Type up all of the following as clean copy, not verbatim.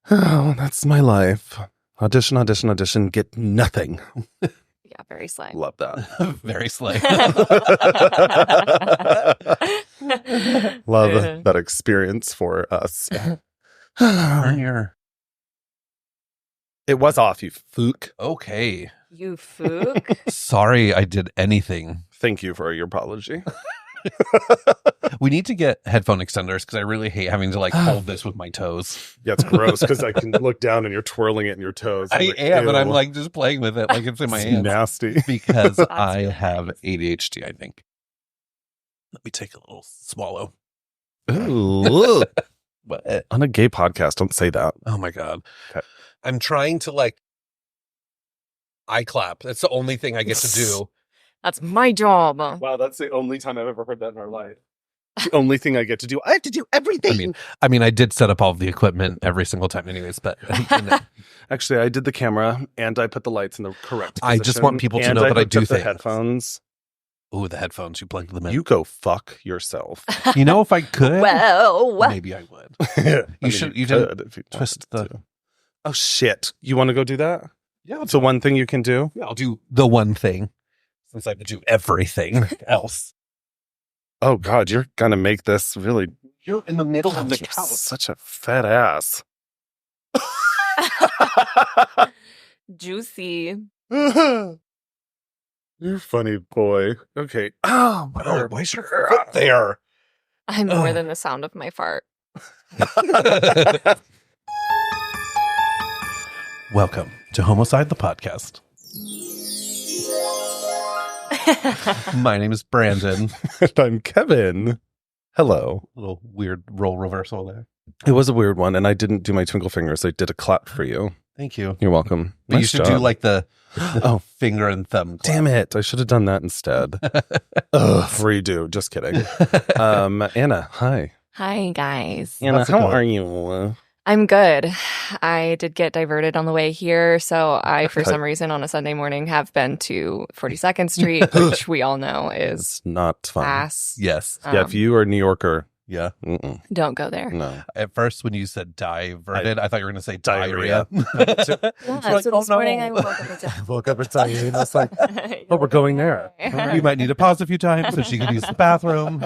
Oh, that's my life. Audition, audition, audition, get nothing. Yeah, very slay. Love that. Very slay. Love that experience for us. Here. It was off, you fook. Okay. You fook. Sorry I did anything. Thank you for your apology. We need to get headphone extenders because I really hate having to hold this with my toes. Yeah, it's gross because I can look down and you're twirling it in your toes. I am, and I'm just playing with it like it's in my hands. Nasty. Because I have ADHD, I think. Let me take a little swallow. Ooh. What? On a gay podcast, don't say that. Oh my God. Okay. I'm trying to eye clap. That's the only thing I get to do. That's my job. Wow, that's the only time I've ever heard that in our life. The only thing I get to do. I have to do everything. I mean, I did set up all of the equipment every single time anyways, but Actually, I did the camera and I put the lights in the correct position. I just want people to know that I do hooked up things. The headphones. Ooh, the headphones, you plugged them in. You go fuck yourself. You know, if I could, well, maybe I would. You didn't twist the... To. Oh, shit. You want to go do that? Yeah. It's the one thing you can do? Yeah, I'll do the one thing since I have to do everything else. Oh, God, you're going to make this really... You're in the middle of the You're couch. such a fat ass. juicy. You're funny, boy. Okay. Oh, Why's your foot there? I'm more than the sound of my fart. Welcome to Homicide the Podcast. My name is Brandon. And I'm Kevin. Hello. A little weird role reversal there. It was a weird one, and I didn't do my twinkle fingers. I did a clap for you. Thank you. You're welcome. But Nice you should job. do the finger and thumb clap. Damn it. I should have done that instead. Ugh, redo. Just kidding. Anna, hi. Hi, guys. Anna, How's it how going? are you? I'm good. I did get diverted on the way here, so I, for some reason, on a Sunday morning, have been to 42nd Street, which we all know is It's not fun. ass. Yes. Yeah, if you are a New Yorker, Yeah. Don't go there. no. At first, when you said diverted, I thought you were going to say Diarrhea. diarrhea. Yeah, so this morning I woke up and Woke up and saw you, and I was like, oh, we're going there. We might need to pause a few times so she can use the bathroom.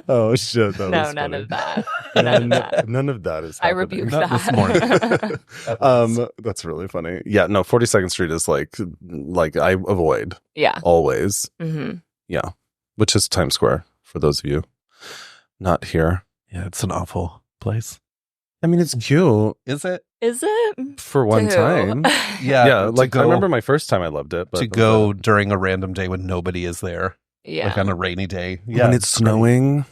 Oh, shit. That No, was none funny. of that. None of that. None of that is I happening. rebuke Not that. this morning. That's really funny. Yeah, no, 42nd Street is like I avoid Yeah. always. hmm Yeah, which is Times Square for those of you not here. Yeah, it's an awful place. I mean, it's cute Is it? Is it? for one To who? time. Yeah. Yeah, to like I go- remember my first time I loved it, but to go during a random day when nobody is there, Yeah. like on a rainy day. when it's great. snowing.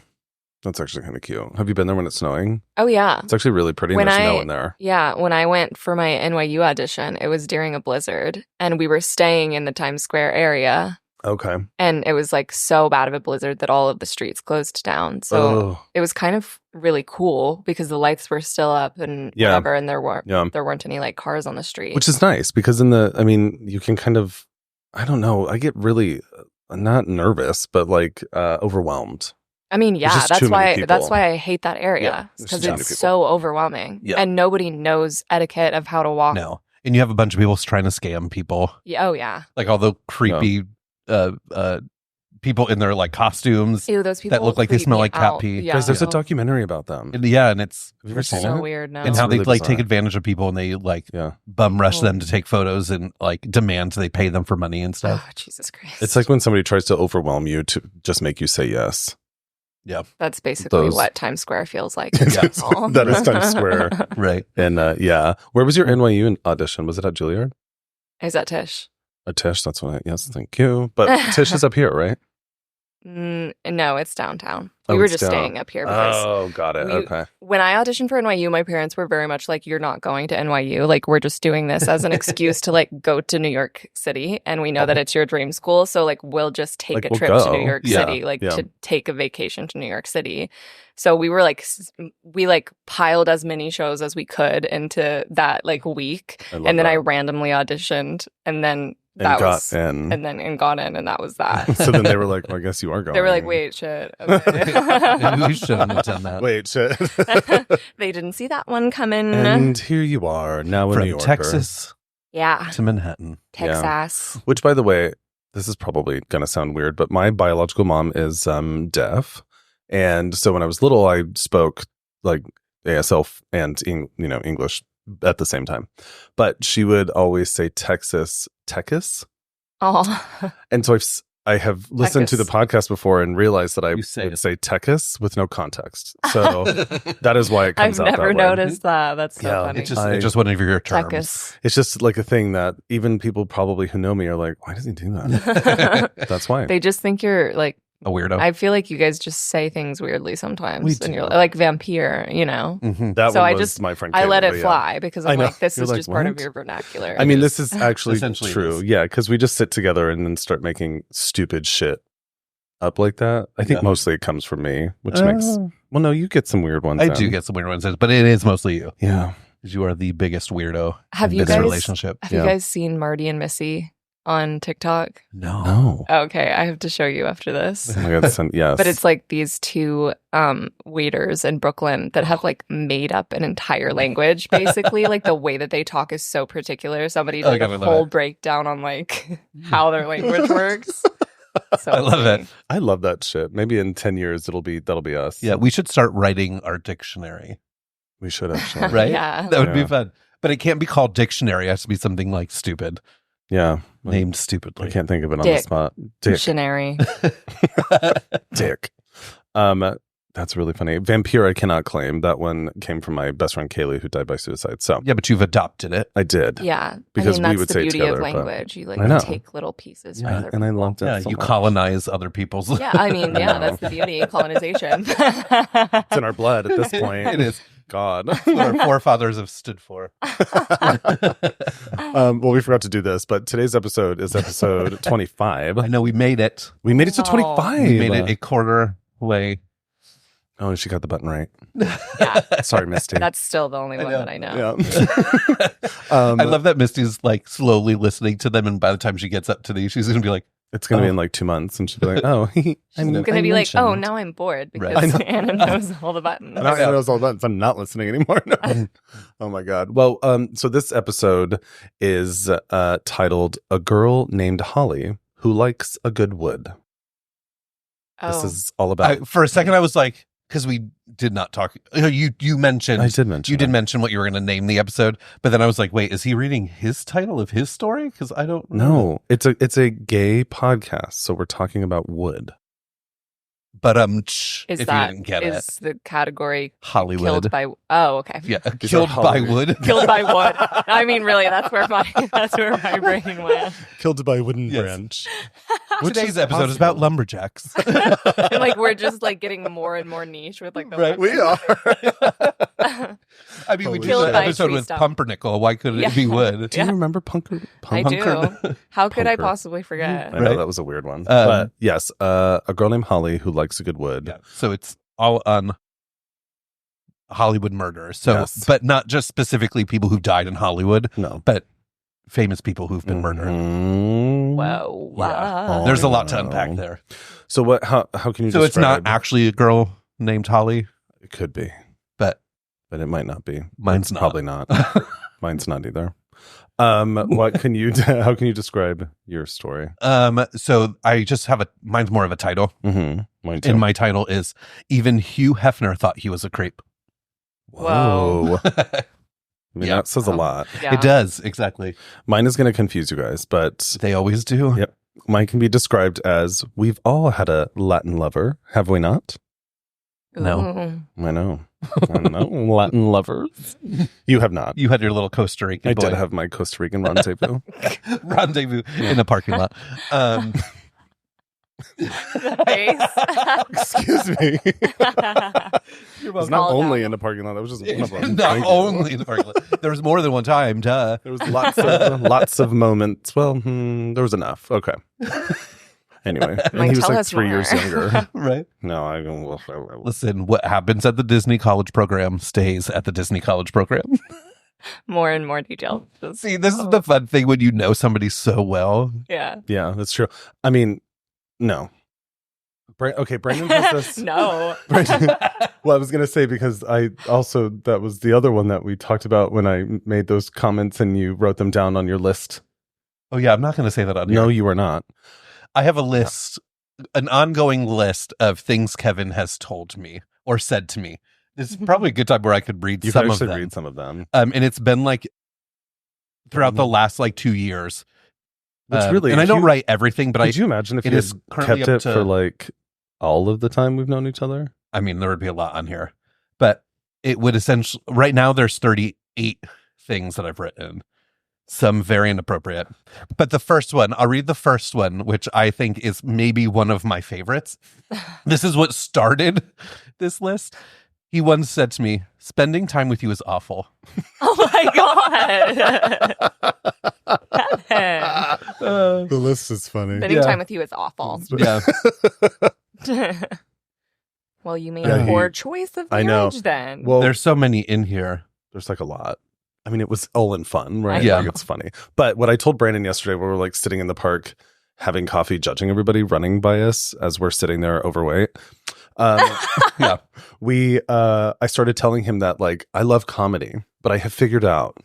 That's actually kind of cute. Have you been there when it's snowing? Oh, yeah. It's actually really pretty. And When there's I- snow in there. Yeah, when I went for my NYU audition, it was during a blizzard, and we were staying in the Times Square area, Okay. and it was like so bad of a blizzard that all of the streets closed down. So Oh, it was kind of really cool because the lights were still up and Yeah. whatever, and there yeah. weren't any like cars on the street. Which is nice because you can kind of, I don't know, I get really not nervous, but overwhelmed. I mean, yeah, just that's too many why people. I hate that Yeah, area there's because too many it's people. so overwhelming, Yeah. and nobody knows etiquette of how to walk. No. And you have a bunch of people trying to scam people. Yeah, oh yeah. Like all the creepy people in their costumes Ew, those people that look like they creep smell me like cat out. pee. Yeah. Because there's a Oh, documentary about them. And and it's Have you ever seen so it? weird. No. and It's how they really take bizarre. advantage of people and they Yeah. bum rush Oh. them to take photos and demand they pay them for money and stuff. Oh, Jesus Christ. It's like when somebody tries to overwhelm you to just make you say yes. That's basically those- what Times Square feels like. That is Times Square. Right. And yeah. Where was your NYU audition? Was it at Juilliard? Is that Tish? At Tish? That's what yes, thank you. But Tish is up here, right? No, it's downtown. Oh, We were it's just down. staying up here because Oh, got it. we- Okay. when I auditioned for NYU, my parents were very much like, "You're not going to NYU. Like, we're just doing this as an excuse to go to New York City, and we know that it's your dream school. So we'll just take Like, a we'll trip to go. New York Yeah, City, yeah. to take a vacation to New York City." So we were we piled as many shows as we could into that week, I love and then I that. randomly auditioned, and then that got was in. and got in, and that was that. So then they were like, well, I guess you are going. They were like, wait, shit. Okay. We shouldn't have done that. Wait, shit. They didn't see that one coming. And here you are, now a New From Yorker. Texas Yeah. to Manhattan. Texas. Which, by the way, this is probably going to sound weird, but my biological mom is deaf. And so when I was little, I spoke like ASL and English at the same time. But she would always say Texas. Oh. And so I have listened to the podcast before and realized that I You would say it. say Texas with no context. So that is why it comes I've out never that way. noticed that. That's so Yeah, funny. It's just one of your terms. Texas. It's just like a thing that even people probably who know me are like, why does he do that? That's why. They just think you're like, A weirdo. I feel like you guys just say things weirdly sometimes. We And do. you're like vampire, you know? Mhm. That So one I was just- my friend. I let Kayla, it but yeah. fly because I I'm know. like, this You're is like, just part of what? your vernacular. I mean, this is actually Essentially it true. is. Yeah, because we just sit together and then start making stupid shit up like that. I think Yeah. mostly it comes from me, which makes. Well, no, you get some weird ones. I then. do get some weird ones, but it is mostly you. Yeah. Because you are the biggest weirdo Have in you this guys relationship. have Yeah. you guys seen Marty and Missy on TikTok? No. No. Okay, I have to show you after this. Oh my god. Yes. But it's like these two waiters in Brooklyn that have like made up an entire language, basically. Like the way that they talk is so particular. Somebody Oh, did God, I a love whole it. breakdown on like how their language works. So I love funny. it. I love that shit. Maybe in 10 years that'll be us. Yeah, we should start writing our dictionary, We should actually. right? Yeah. That would be Yeah. fun. But it can't be called dictionary. It has to be something like stupid, Yeah. named I stupidly. can't think of it on Dick. the spot. Dick. Dictionary. Dick. That's really funny. Vampire, I cannot claim. That one came from my best friend Kaylee, who died by suicide. So Yeah, but you've adopted it. I did. Yeah. Because I mean, we that's would the say beauty together, of but- language. You I like know. take little pieces from Yeah, other and I people. loved it. Yeah, so you much. colonize other people's. Yeah, I mean, I yeah, know. that's the beauty. Colonization. It's in our blood at this point. It is. God. That's what our forefathers have stood for. Well, we forgot to do this, but today's episode is episode 25. I know we made it. We made it to No. 25. We made it a quarter way. Oh, she got the button right. Yeah. Sorry, Misty. That's still the only one know. that I know. Yeah. I love that Misty's like slowly listening to them, and by the time she gets up to these, she's gonna be like, It's going to be in like 2 months, and she'll be like, oh, She's going to be like, oh, now I'm bored Right. because I know. Anna knows all the buttons. Now I know all that. I'm not listening anymore. No. Oh my god. Well, so this episode is titled "A Girl Named Holly Who Likes a Good Wood." Oh. This is all about. for a second, I was like, because we did not talk. You mentioned. I did mention. You did it. mention what you were going to name the episode, but then I was like, wait, is he reading his title of his story? Because I don't know. No, it's a gay podcast, so we're talking about wood. But Is if that you didn't get is it, the category Hollywood. killed by? Oh, okay. Yeah, These killed are by Hollywood. wood. Killed by wood. I mean, really, that's where my brain went. Killed by wooden Yes. branch. Today's episode is about lumberjacks. And, like we're just like getting more and more niche with like the Right. We are. I mean, we Holy did shit. an By episode tree with stump. pumpernickel. Why couldn't Yeah. it be wood? Do you Yeah. remember Punker? I Punker? do. How could I Punker. possibly forget? I know Right. that was a weird one. But yes, a girl named Holly who likes a good wood. Yeah. So it's all on Hollywood murders. So, Yes. but not just specifically people who died in Hollywood, No. but famous people who've been murdered. Mhm. Whoa. Yeah. Wow. There's a lot to Oh. unpack there. So what? How can you? So it's not describe- actually a girl named Holly, It could be, but but it might not be. mine's It's not. probably not. Mine's not either. What can you? How can you describe your story? So I just have mine's more of a title. Mm-hmm. Mine too. And my title is Even Hugh Hefner Thought He Was a Creep. Whoa. I mean, Yeah. that says a lot. Yeah. It does, exactly. Mine is going to confuse you guys, but They always do. Yep. mine can be described as we've all had a Latin lover, have we not? No. Ooh. I know. Latin lovers. You have not. You had your little Costa Rican I boy did have my Costa Rican rendezvous. rendezvous in a parking lot. The face. Excuse me. You're It was welcome. not Called only out. in the parking lot. That was just one of them. Not Thank you. only in the parking lot. There was more than one time, duh. There was lots of moments. Well, there was enough. Okay. Anyway, and Like, he was tell like us 3 years more. younger. Right? No, I Listen, what happens at the Disney College program stays at the Disney College program. more and more detail. See, this is the fun thing when you know somebody so well. Yeah. Yeah, that's true. I mean, no. Okay, Brandon has this. No. Brandon, well, I was going to say, because that was the other one that we talked about when I made those comments and you wrote them down on your list. Oh, yeah, I'm not going to say that on here. No, you are not. I have a list, an ongoing list of things Kevin has told me or said to me. This is probably a good time where I could read some of them. Read some of them. And it's been like throughout the last like 2 years. Which really, and I don't write everything, but could you imagine if you had kept it for like all of the time we've known each other? I mean, there would be a lot on here, but it would essentially, right now there's 38 things that I've written, some very inappropriate. But the first one, I'll read the first one, which I think is maybe one of my favorites. This is what started this list. He once said to me, "Spending time with you is awful." Oh my God. The list is funny. Spending time with you is awful. Yeah. Well, you made a poor choice of marriage then. Well, there's so many in here. There's like a lot. I mean, it was all in fun, right? Yeah. Like, it's funny. But what I told Brandon yesterday, we were like sitting in the park having coffee, judging everybody running by us as we're sitting there overweight. Yeah. I started telling him that like I love comedy, but I have figured out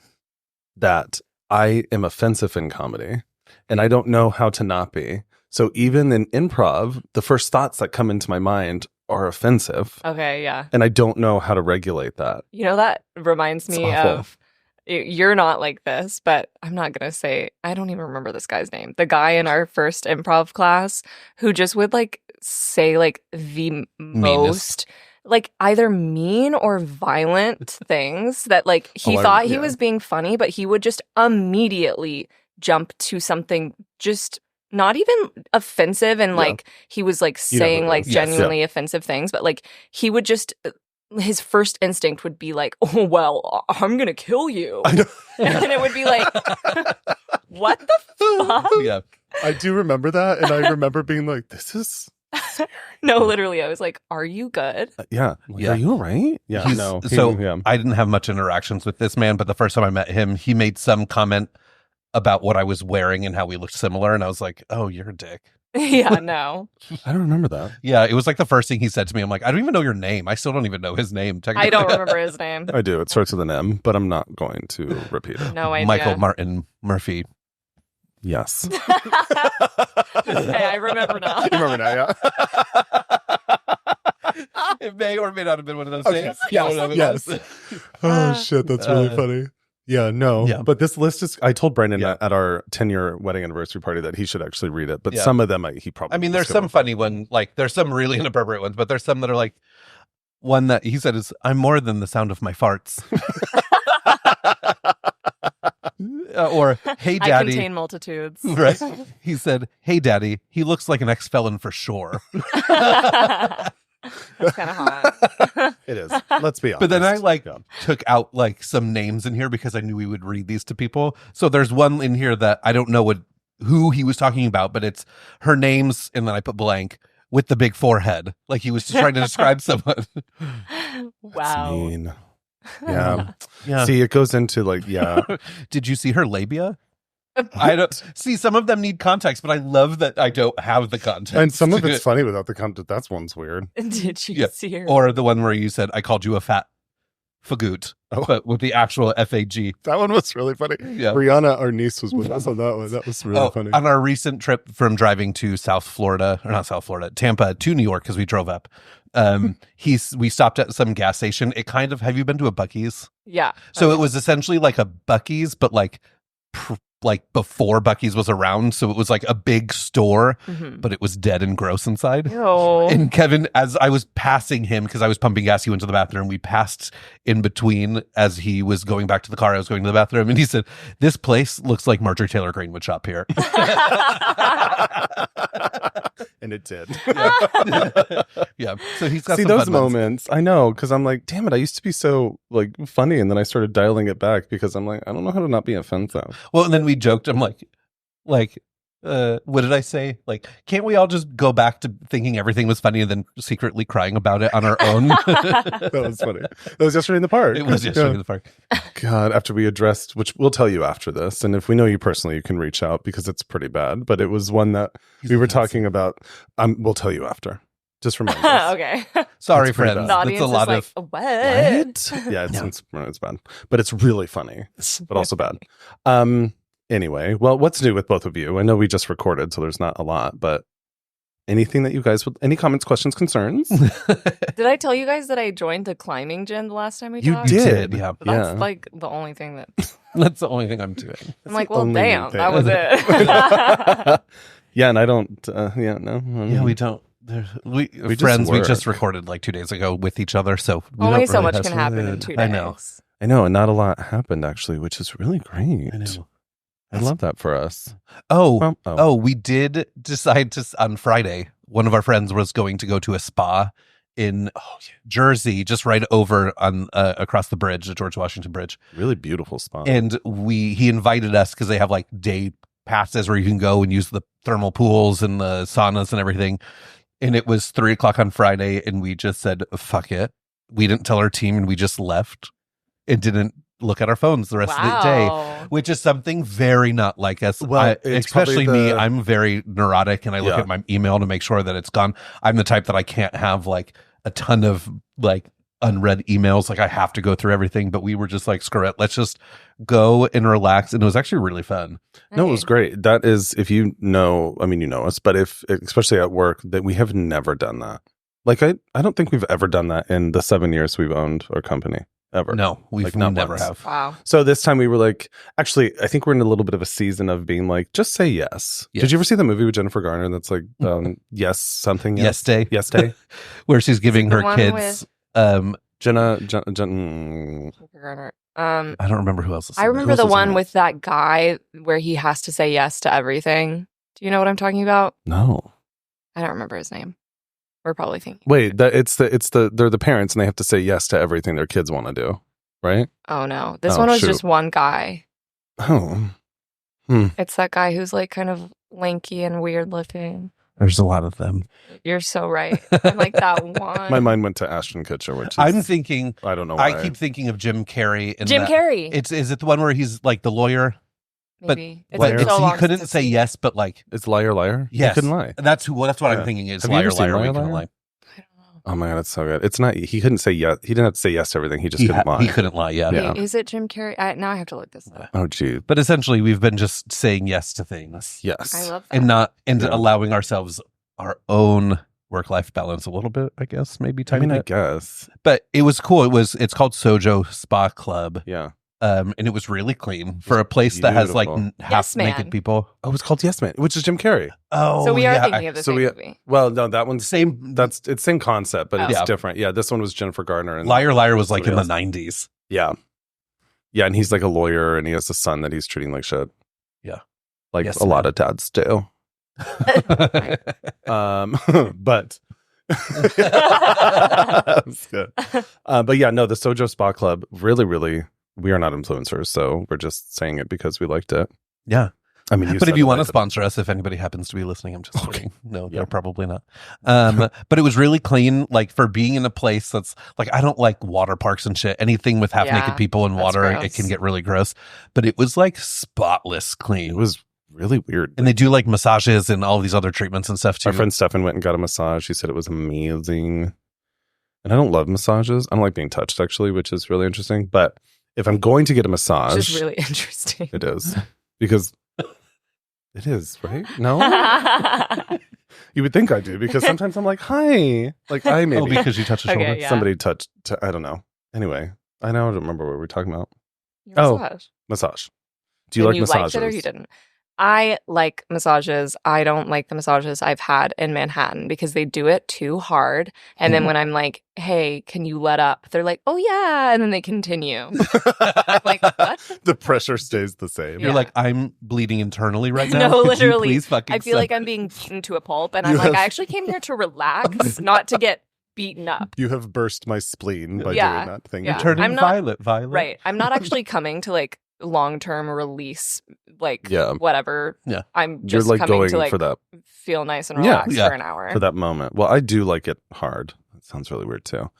that I am offensive in comedy and I don't know how to not be. So even in improv, the first thoughts that come into my mind are offensive. Okay, yeah. And I don't know how to regulate that. You know, that reminds me awful. of, you're not like this, but I'm not going to say, I don't even remember this guy's name. The guy in our first improv class who just would like say like the most like either mean or violent things that like he thought he was being funny, but he would just immediately jump to something just not even offensive, and like he was like saying like genuinely offensive things, but like he would just his first instinct would be like, "Oh well, I'm gonna kill you," and it would be like, "What the fuck?" Yeah, I do remember that, and I remember being like, "This is." No, literally, I was like, "Are you good?" Yeah. Are you all right? Yeah. I didn't have much interactions with this man, but the first time I met him, he made some comment about what I was wearing and how we looked similar, and I was like, "Oh, you're a dick." Yeah, no. I don't remember that. Yeah, it was like the first thing he said to me. I'm like, I don't even know your name. I still don't even know his name. I don't remember his name. I do. It starts with an M, but I'm not going to repeat it. No idea. Michael Martin Murphy. Yes. Hey, I remember now. You remember now, yeah. It may or may not have been one of those things. Yes. Oh, shit. That's really funny. Yeah, no. Yeah. But this list is, I told Brandon at our 10-year wedding anniversary party that he should actually read it. But some of them he probably. I mean, there's some funny one, like there's some really inappropriate ones, but there's some that are like, one that he said is, "I'm more than the sound of my farts." Or, "Hey, daddy." I contain multitudes. Right. He said, "Hey, daddy, he looks like an ex-felon for sure." That's kind of hot. It is. Let's be honest. But then I took out like some names in here because I knew we would read these to people. So there's one in here that I don't know who he was talking about, but it's her name's, and then I put blank with the big forehead. Like he was just trying to describe someone. Wow. That's mean. Yeah. Yeah. See, it goes into like, Did you see her labia? I don't see, some of them need context, but I love that I don't have the context. And some of it's funny without the context. That's one's weird. Did you see her? Or the one where you said, "I called you a fat fagoot," but with the actual FAG. That one was really funny. Yeah. Brianna, our niece, was with us on that one. That was really funny. On our recent trip from driving to Tampa to New York, because we drove up, we stopped at some gas station. It kind of, have you been to a Buc-ee's? Yeah. So it was essentially like a Buc-ee's, but like before Buc-ee's was around. So it was like a big store, but it was dead and gross inside. Ew. And Kevin, as I was passing him, because I was pumping gas, he went to the bathroom. We passed in between as he was going back to the car. I was going to the bathroom, and he said, "This place looks like Marjorie Taylor Greene would shop here." And it did. Yeah. So he's got some those fun moments. I know, because I'm like, damn it, I used to be so like funny, and then I started dialing it back because I'm like, I don't know how to not be offensive. Well, and then we joked. I'm like, what did I say? Like, can't we all just go back to thinking everything was funny and then secretly crying about it on our own? That was funny. That was yesterday in the park. It was yesterday in the park. God, after we addressed, which we'll tell you after this, and if we know you personally, you can reach out because it's pretty bad. But it was one that we were talking about. We'll tell you after. Just remind us. Okay. Sorry, It's pretty friends. bad. The audience That's a lot is of. like, what? Yeah, it's bad, but it's really funny, but also bad. Anyway, well, what's new with both of you? I know we just recorded, so there's not a lot, but anything that you guys would, any comments, questions, concerns? Did I tell you guys that I joined the climbing gym the last time we You talked? did. Yeah. That's like the only thing that That's the only thing I'm doing. I'm like, the well, only damn, thing. that was it. Yeah, and I don't. Yeah, no. Yeah, we don't. We just friends. We work. just recorded like 2 days ago with each other, so we Only don't so really much have can to- happen in 2 days. I know. I know, and not a lot happened actually, which is really great. I know. I love that for us. Oh, Well, we did decide to on Friday. One of our friends was going to go to a spa in Jersey, just right over on across the bridge, the George Washington Bridge. really beautiful spot. And he invited us because they have like day passes where you can go and use the thermal pools and the saunas and everything. And it was 3:00 on Friday, and we just said, "Fuck it." We didn't tell our team, and we just left and didn't look at our phones the rest of the day, Wow. which is something very not like us. Well, it's especially probably me. the- I'm very neurotic, and I look Yeah. at my email to make sure that it's gone. I'm the type that I can't have like a ton of like unread emails. Like I have to go through everything. But we were just like, screw it. Let's just go and relax. And it was actually really fun. No, it was great. That is, if you know, I mean, you know us, but if, especially at work, that we have never done that. Like, I don't think we've ever done that in the 7 years we've owned our company, ever. No, we've Like, not never once. have. Wow. So this time we were like, actually, I think we're in a little bit of a season of being like, just say yes. Did you ever see the movie with Jennifer Garner that's like, yes, something? Yes Day. Yes Day. Where she's giving the her one kids. Jenna, I don't remember who else is. I in it. remember else the is in one it? with that guy where he has to say yes to everything. Do you know what I'm talking about? no. I don't remember his name. We're probably thinking. Wait, they're the parents and they have to say yes to everything their kids want to do, right? Oh no, this Oh, one was shoot. just one guy. Oh, It's that guy who's like kind of lanky and weird looking. There's a lot of them. You're so right. I'm like that one. my mind went to Ashton Kutcher, which is, I'm thinking. I don't know why. I keep thinking of Jim Carrey. In Jim that- Carrey. Is it the one where he's like the lawyer? Maybe. It's Liar. been so he long couldn't since say I've seen yes, but like It's Liar Liar. yes, He couldn't lie. That's what Yeah. I'm thinking is Have you liar, ever seen liar, Liar, we can Liar? lie. it. I don't know. Oh my god, it's so good. It's not. He couldn't say yes. He didn't have to say yes to everything. He just couldn't lie. He couldn't lie. Yeah. Yeah. Wait, is it Jim Carrey? Now I have to look this up. Oh gee. But essentially, we've been just saying yes to things Yes. I love that. and not and Yeah. allowing ourselves our own work-life balance a little bit. I guess maybe I tiny mean, I bit. guess. But it was cool. It's called Sojo Spa Club. Yeah. And it was really clean for a place that has like beautiful. half Yes, Man. naked people. Oh, it's called Yes Man, which is Jim Carrey. Oh, So we are yeah. thinking of the so same we- movie. Well, no, that one's Same. it's same concept, but Oh. it's Yeah. different. Yeah, this one was Jennifer Garner and Liar Liar was like in the Somebody 90s. Yeah. Yeah, and he's like a lawyer and he has a son that he's treating like shit. Yeah. Like Yes, a lot man. of dads do. But That's good. But yeah, no, the Sojo Spa Club really, really, we are not influencers, so we're just saying it because we liked it. Yeah. I mean, But if you want to to sponsor us, if anybody happens to be listening, I'm just kidding. No, Yeah. they're probably not. But it was really clean, like for being in a place that's like, I don't like water parks and shit. Anything with half Yeah, naked people in that's water, gross. it can get really gross. But it was like spotless it clean. was really weird. And they do like massages and all these other treatments and stuff too. Our friend Stefan went and got a massage. She said it was amazing. And I don't love massages. I don't like being touched, actually, which is really interesting. But if I'm going to get a massage, Which is really interesting. it is. Because it is, right? No? You would think I do, because sometimes I'm like, hi. Like, I maybe. Oh, because you touch a Okay, shoulder. yeah. Somebody touched, I don't know. Anyway, I now don't remember what we were talking about. Your Oh. massage. Massage. Do you And like you massages? liked it or you didn't? I like massages. I don't like the massages I've had in Manhattan because they do it too hard. And then when I'm like, hey, can you let up? They're like, oh, yeah. And then they continue. I'm like, what? The pressure stays the same. You're Yeah. like, I'm bleeding internally right now. No, Could you literally. please fucking I feel stop? like I'm being beaten to a pulp. And You I'm like, have- I actually came here to relax, not to get beaten up. You have burst my spleen by Yeah, doing that thing. yeah. You're turning I'm not- violet. Right. I'm not actually coming to like long-term release, like Yeah. whatever. Yeah. I'm You're just like coming going to like for that feel nice and Yeah. relaxed Yeah. for an hour. for that moment. Well, I do like it hard. That sounds really weird too.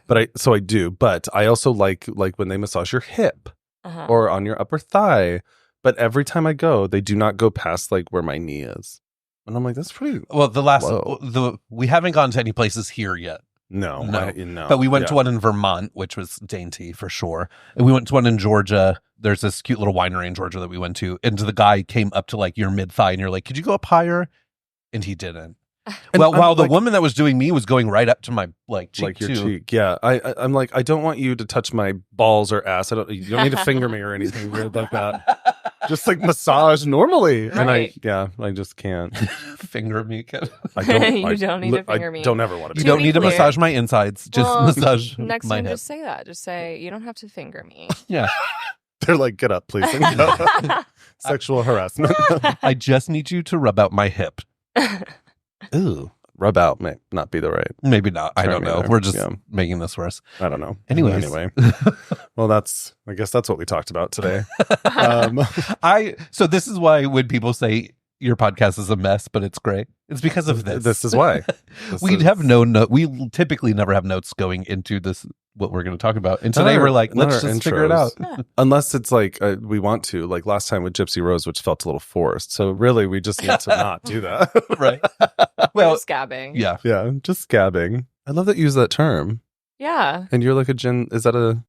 But I do. But I also like when they massage your hip Uh-huh. or on your upper thigh. But every time I go, they do not go past like where my knee is. And I'm like, that's pretty Well, Whoa. we haven't gone to any places here yet. no. No. But we went to one in Vermont, which was dainty for sure. And we went to one in Georgia. There's this cute little winery in Georgia that we went to. And the guy came up to like your mid thigh and you're like, could you go up higher? And he didn't. And Well, I'm while the like- woman that was doing me was going right up to my like cheek like your too. cheek. Yeah. I'm like, I don't want you to touch my balls or ass. You don't need to finger me or anything weird like that. Just like massage normally. And Right. I just can't. Finger me. Kid. I don't. You don't need to finger me. I don't ever want to. You To don't be need to clear- massage my insides. Just Well, massage Next my time, hip. just say that. Just say, you don't have to finger me. Yeah. They're like, get up, please. And go. Sexual harassment. I just need you to rub out my hip. Ooh, rub out may not be the right. Maybe not. I don't Term know. either. We're just Yeah. making this worse. I don't know. Anyways. Anyway. Well, I guess that's what we talked about today. So this is why when people say your podcast is a mess, but it's great, it's because of this. This is why. We have no note. We typically never have notes going into this, what we're going to talk about. And today Not our- we're like, not let's our just figure it out. intros. Unless it's like we want to, like last time with Gypsy Rose, which felt a little forced. So really, we just need to not do that. Right. Well, Well, scabbing. yeah. Yeah, just scabbing. I love that you use that term. Yeah. And you're like is that a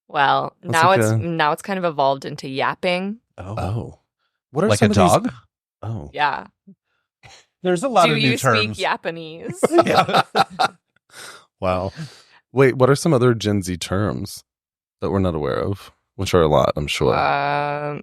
Well, That's now like it's kind of evolved into yapping. Oh. what are Like some a of these- dog? Oh. Yeah. There's a lot Do of new you terms. speak Japanese? Yeah. Wow. Wait, what are some other Gen Z terms that we're not aware of? Which are a lot, I'm sure. I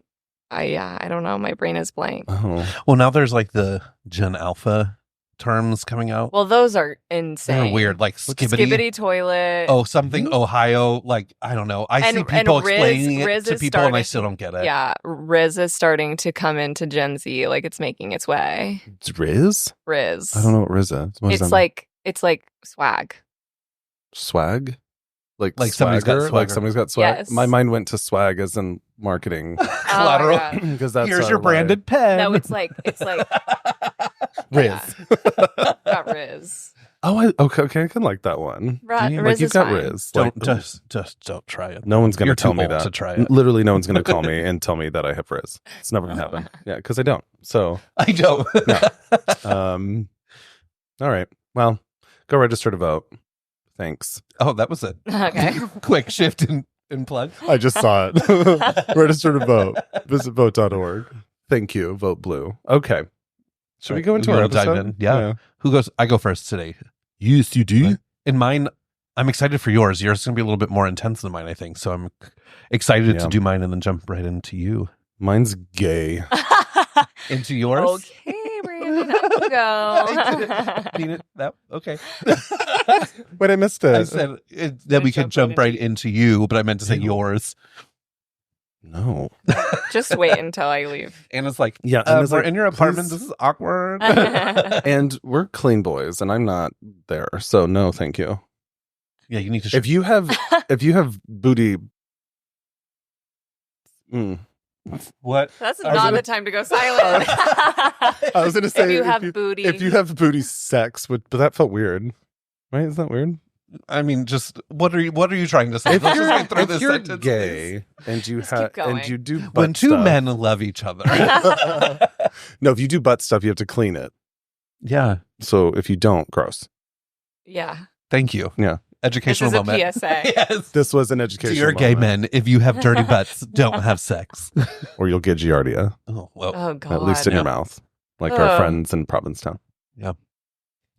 don't know. My brain is blank. Oh. Well, now there's like the Gen Alpha terms coming out. Well, those are insane. They're weird, like skibbity. Skibbity toilet. Oh, something Ohio. Like, I don't know. I see people explaining Riz it to is people and I starting- still don't get it. Yeah, Riz is starting to come into Gen Z. Like it's making its way. It's Riz? Riz. I don't know what Riz is. What does that mean? It's like swag. Swag? Like somebody's got swagger? Like swagger. somebody's got swag? Yes. My mind went to swag as in marketing. Collateral. Oh my God. Because that's Here's our your branded pen. No, it's like Riz. got Riz. Oh, okay, I can like that one. Riz Like is you've got fine. Riz. Don't Like, just don't try it. no one's gonna You're tell too me old that. to try it. Literally, no one's gonna call me and tell me that I have Riz. It's never gonna happen. Yeah, because I don't. So, I don't. all right. Well, go register to vote. Thanks. Oh, that was it. Okay. Quick shift in plug. I just saw it. Register to vote. Visit vote.org. Thank you. Vote blue. Okay. Should we go into You our wanna dive episode? in? Yeah. Who goes? I go first today. Yes, you do. In mine, I'm excited for yours. Yours is going to be a little bit more intense than mine, I think. So I'm excited Yeah. to do mine and then jump right into you. Mine's gay. Into yours? Okay, Brandon, I go. Mean it? That, okay. Wait, I missed it. I said that we could jump right into you, but I meant to say Ew. yours. no. Just wait until I leave. Anna's like, Yeah. we're like, in your apartment. please- This is awkward. And we're clean boys, and I'm not there. So no, thank you. Yeah, you need to. If you have booty. What? That's I was not gonna- the time to go silent. I was gonna say if you if have you- booty. If you have booty sex, but that felt weird, right? Isn't that weird? I mean, just what are you trying to say? If Let's you're, just get through if this you're sentence, gay and you Just keep have going. and you do please. butt When two stuff- men love each other. no, if you do butt stuff, you have to clean it. Yeah. So if you don't, gross. yeah. Thank you. Yeah. This Educational is a moment. PSA. Yes. This was an To education. your gay men, if you have dirty butts, don't have sex. or you'll get giardia, Oh, well. Oh God. at least in Yeah. your mouth, like our Ugh. friends in Provincetown.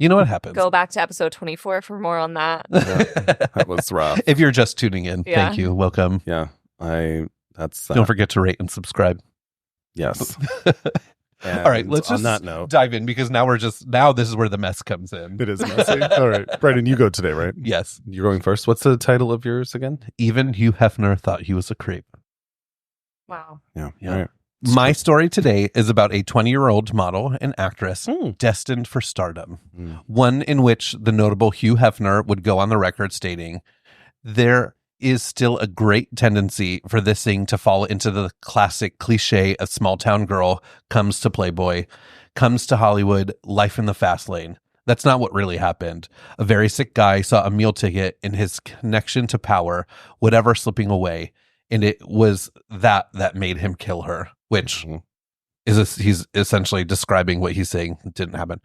You know what happens. Go back to episode 24 for more on that. That was rough. If you're just tuning in, Yeah. thank you. Welcome. Yeah, that's Don't forget to rate and subscribe. yes. All right, And let's on just that note, dive in because now this is where the mess comes in. it is messy. All right, Brandon, you go today, right? Yes. You're going first. What's the title of yours again? Even Hugh Hefner thought he was a creep. Wow. Yeah. Yeah. All right. My story today is about a 20-year-old model and actress Hmm. destined for stardom. Mm. One in which the notable Hugh Hefner would go on the record stating, "There is still a great tendency for this thing to fall into the classic cliche of small town girl comes to Playboy, comes to Hollywood, life in the fast lane. That's not what really happened. A very sick guy saw a meal ticket in his connection to power, whatever slipping away. And it was that made him kill her, which he's essentially describing what he's saying didn't happen.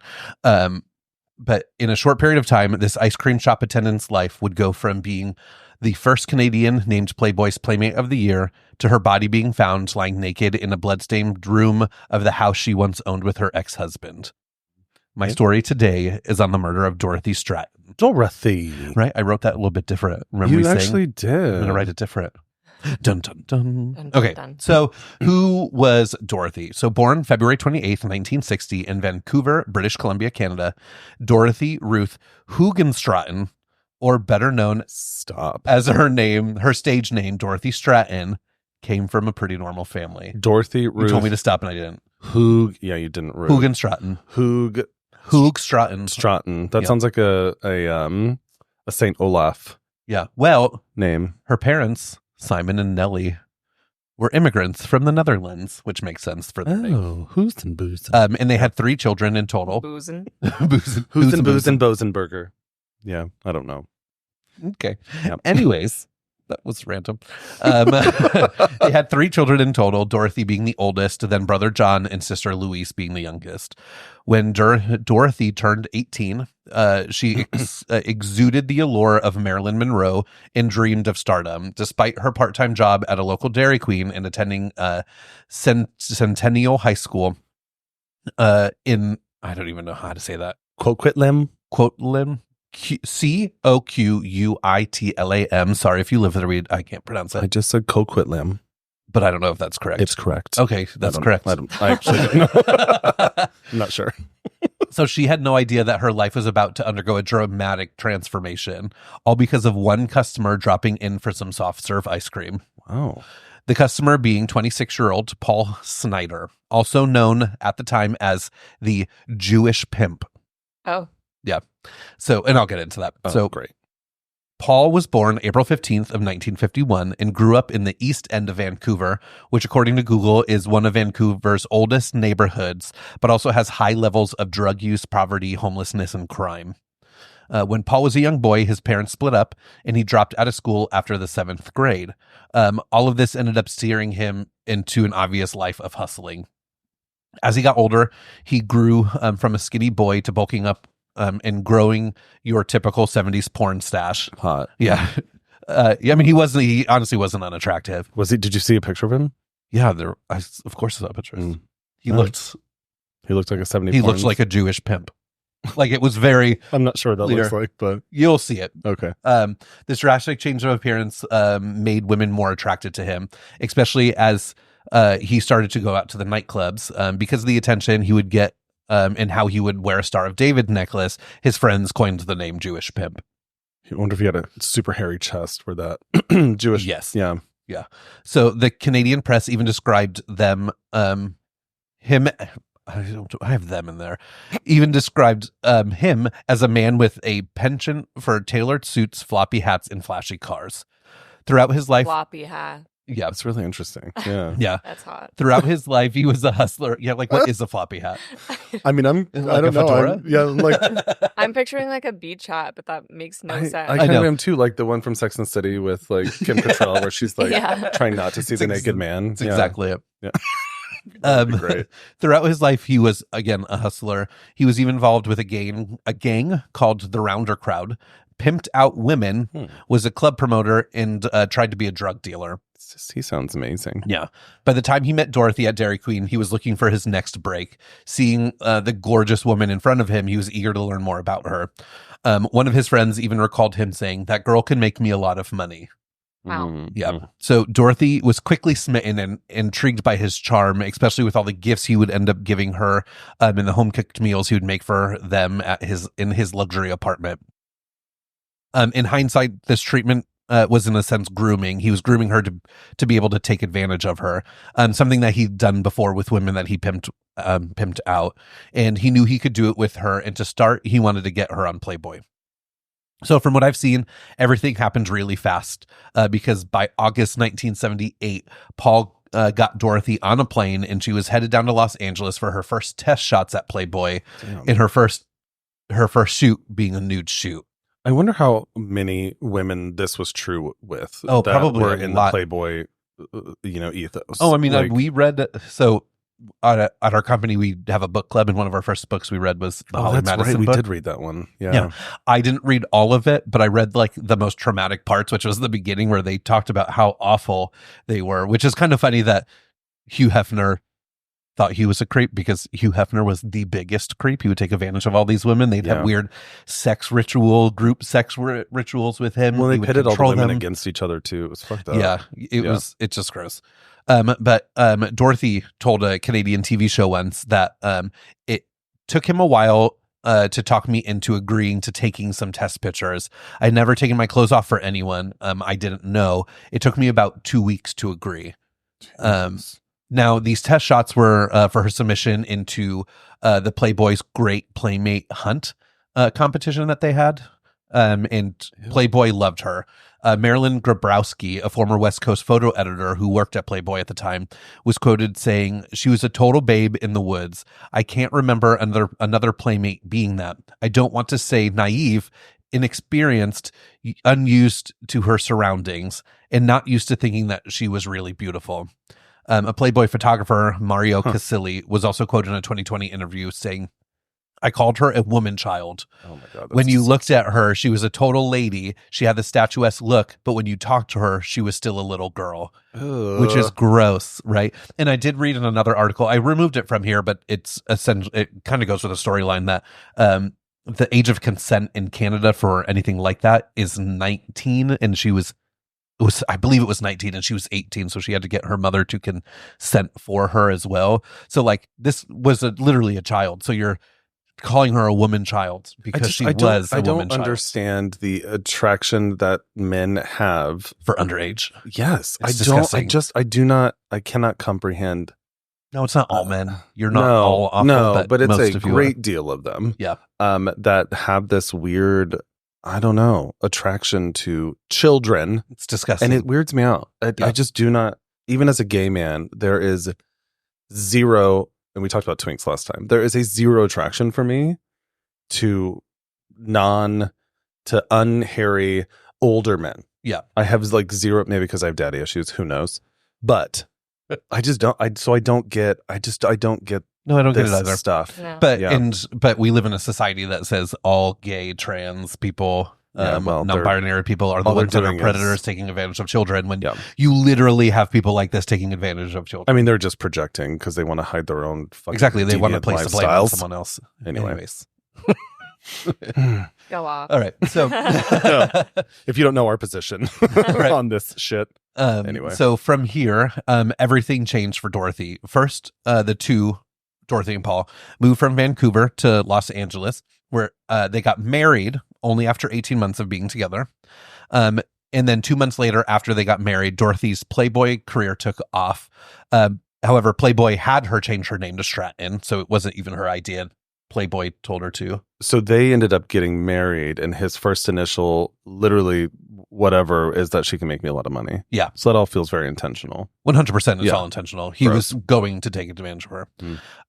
But in a short period of time, this ice cream shop attendant's life would go from being the first Canadian named Playboy's Playmate of the Year to her body being found lying naked in a bloodstained room of the house she once owned with her ex-husband. My story today is on the murder of Dorothy Stratten. Dorothy. Right? I wrote that a little bit different. Remember You actually did. I'm going to write it different. Dun, dun, dun. Dun, dun, Okay, dun. so who was Dorothy? So born February 28th, 1960 in Vancouver, British Columbia, Canada, Dorothy Ruth Stratten, or better known as her stage name, Dorothy Stratten, came from a pretty normal family. Dorothy Ruth. You told me to stop and I didn't. Yeah, you didn't. Stratten. Stratten. Stratten. That sounds like a Saint Olaf. Yeah. Well, name. Her parents, Simon and Nellie, were immigrants from the Netherlands, which makes sense for the name. Oh, Houston Boozen. And they had 3 children in total. Boozin'. Houston Boozen Bozenberger. Yeah, I don't know. Okay. Yep. Anyways, that was random. They had 3 children in total, Dorothy being the oldest, then brother John and sister Louise being the youngest. When Dorothy turned 18, she exuded the allure of Marilyn Monroe and dreamed of stardom. Despite her part-time job at a local Dairy Queen and attending Centennial High School in, I don't even know how to say that. Coquitlam? Coquitlam. Sorry if you live there, I can't pronounce it. I just said Coquitlam. But I don't know if that's correct. It's correct. Okay, that's correct. I actually don't know. I'm not sure. So she had no idea that her life was about to undergo a dramatic transformation, all because of one customer dropping in for some soft serve ice cream. Wow. The customer being 26-year-old Paul Snyder, also known at the time as the Jewish pimp. Oh. Yeah. So, and I'll get into that. Oh, so great. Paul was born April 15th of 1951 and grew up in the East End of Vancouver, which according to Google is one of Vancouver's oldest neighborhoods, but also has high levels of drug use, poverty, homelessness, and crime. When Paul was a young boy, his parents split up and he dropped out of school after the 7th grade. All of this ended up steering him into an obvious life of hustling. As he got older, he grew from a skinny boy to bulking up and growing your typical 70s porn stash. Hot. Yeah. I mean, he honestly wasn't unattractive. Was he? Did you see a picture of him? Yeah, of course I saw pictures. He looked like a 70s He porn. looked like a Jewish pimp. Like it was very I'm not sure what that clear. looks like, but You'll see it. okay. This drastic change of appearance made women more attracted to him, especially as he started to go out to the nightclubs because of the attention he would get and how he would wear a Star of David necklace. His friends coined the name Jewish pimp. I wonder if he had a super hairy chest for that. Jewish. Yes. Yeah. Yeah. So the Canadian press even described him. I have them in there. Even described him as a man with a penchant for tailored suits, floppy hats, and flashy cars. Throughout his life, Floppy hat. yeah, That's really interesting. Yeah. yeah. That's hot. Throughout his life, he was a hustler. Yeah, like what is a floppy hat? I mean, I Like don't a know. fedora? I'm like, I'm picturing like a beach hat, but that makes no sense. I kind know. of am too, like the one from Sex and the City with like Kim Cattrall, where she's like Yeah. trying not to see the naked man. That's exactly it. Yeah. That'd be great. Throughout his life, he was again a hustler. He was even involved with a gang called the Rounder Crowd. Pimped out women, was a club promoter, and tried to be a drug dealer. He sounds amazing. Yeah. By the time he met Dorothy at Dairy Queen, he was looking for his next break. Seeing the gorgeous woman in front of him, he was eager to learn more about her. One of his friends even recalled him saying, "That girl can make me a lot of money." Wow. Yeah. So Dorothy was quickly smitten and intrigued by his charm, especially with all the gifts he would end up giving her and the home cooked meals he would make for them in his luxury apartment. In hindsight, this treatment was in a sense grooming. He was grooming her to be able to take advantage of her. Something that he'd done before with women that he pimped out, and he knew he could do it with her. And to start, he wanted to get her on Playboy. So from what I've seen, everything happened really fast because by August 1978, Paul got Dorothy on a plane and she was headed down to Los Angeles for her first test shots at Playboy. Damn. In her first shoot being a nude shoot. I wonder how many women this was true with. Oh, that probably were a in lot. the Playboy, ethos. Oh, I mean, Like, we read, so at our company, we have a book club, and one of our first books we read was the Holly that's Madison right. We book. did read that one. Yeah. Yeah. I didn't read all of it, but I read like the most traumatic parts, which was the beginning where they talked about how awful they were, which is kind of funny that Hugh Hefner thought he was a creep because Hugh Hefner was the biggest creep. He would take advantage of all these women. They'd have weird group sex rituals with him. Well, they He would pitted all the control women them. against each other too. It was fucked up. Yeah, it's just gross. But Dorothy told a Canadian TV show once that it took him a while to talk me into agreeing to taking some test pictures. I'd never taken my clothes off for anyone. I didn't know. It took me about 2 weeks to agree. Now, these test shots were for her submission into the Playboy's Great Playmate Hunt competition that they had. And Playboy loved her. Marilyn Grabrowski, a former West Coast photo editor who worked at Playboy at the time, was quoted saying, "She was a total babe in the woods. I can't remember another Playmate being that. I don't want to say naive, inexperienced, unused to her surroundings, and not used to thinking that she was really beautiful." A Playboy photographer, Mario Casilli, was also quoted in a 2020 interview saying, "I called her a woman child. Oh my God. When you looked at her, she was a total lady. She had the statuesque look, but when you talked to her, she was still a little girl," which is gross, right? And I did read in another article, I removed it from here, but it's essentially, it kind of goes with the storyline that the age of consent in Canada for anything like that is 19, and I believe it was 19 and she was 18. So she had to get her mother to consent for her as well. So like this was literally a child. So you're calling her a woman child because she was a woman child. I don't understand the attraction that men have for underage. Yes. It's disgusting. I cannot comprehend. No, it's not all men. You're not all awful. No, but it's most a of you great deal of them. Yeah. That have this weird, I don't know, attraction to children. It's disgusting. And it weirds me out. I just do not, even as a gay man, there is zero, and we talked about twinks last time, there is a zero attraction for me to unhairy older men. Yeah. I have like zero, maybe because I have daddy issues, who knows? But I just don't, I don't get No, I don't get it this either. stuff. No. But we live in a society that says all gay, trans people, non-binary people are the all they're ones that are doing predators taking advantage of children. When you literally have people like this taking advantage of children. I mean, they're just projecting because they want to hide their own fucking Exactly, they want to deviant place the blame on lifestyles. someone else. Anyway. Anyways, Go off. all right. So If you don't know our position on this shit. Anyway. So from here, everything changed for Dorothy. First, the two, Dorothy and Paul, moved from Vancouver to Los Angeles, where they got married only after 18 months of being together. And then 2 months later, after they got married, Dorothy's Playboy career took off. However, Playboy had her change her name to Stratten, so it wasn't even her idea. Playboy told her to. So they ended up getting married, and his first initial, literally whatever, is that she can make me a lot of money. Yeah. So that all feels very intentional. 100% is all intentional. He was going to take advantage of her.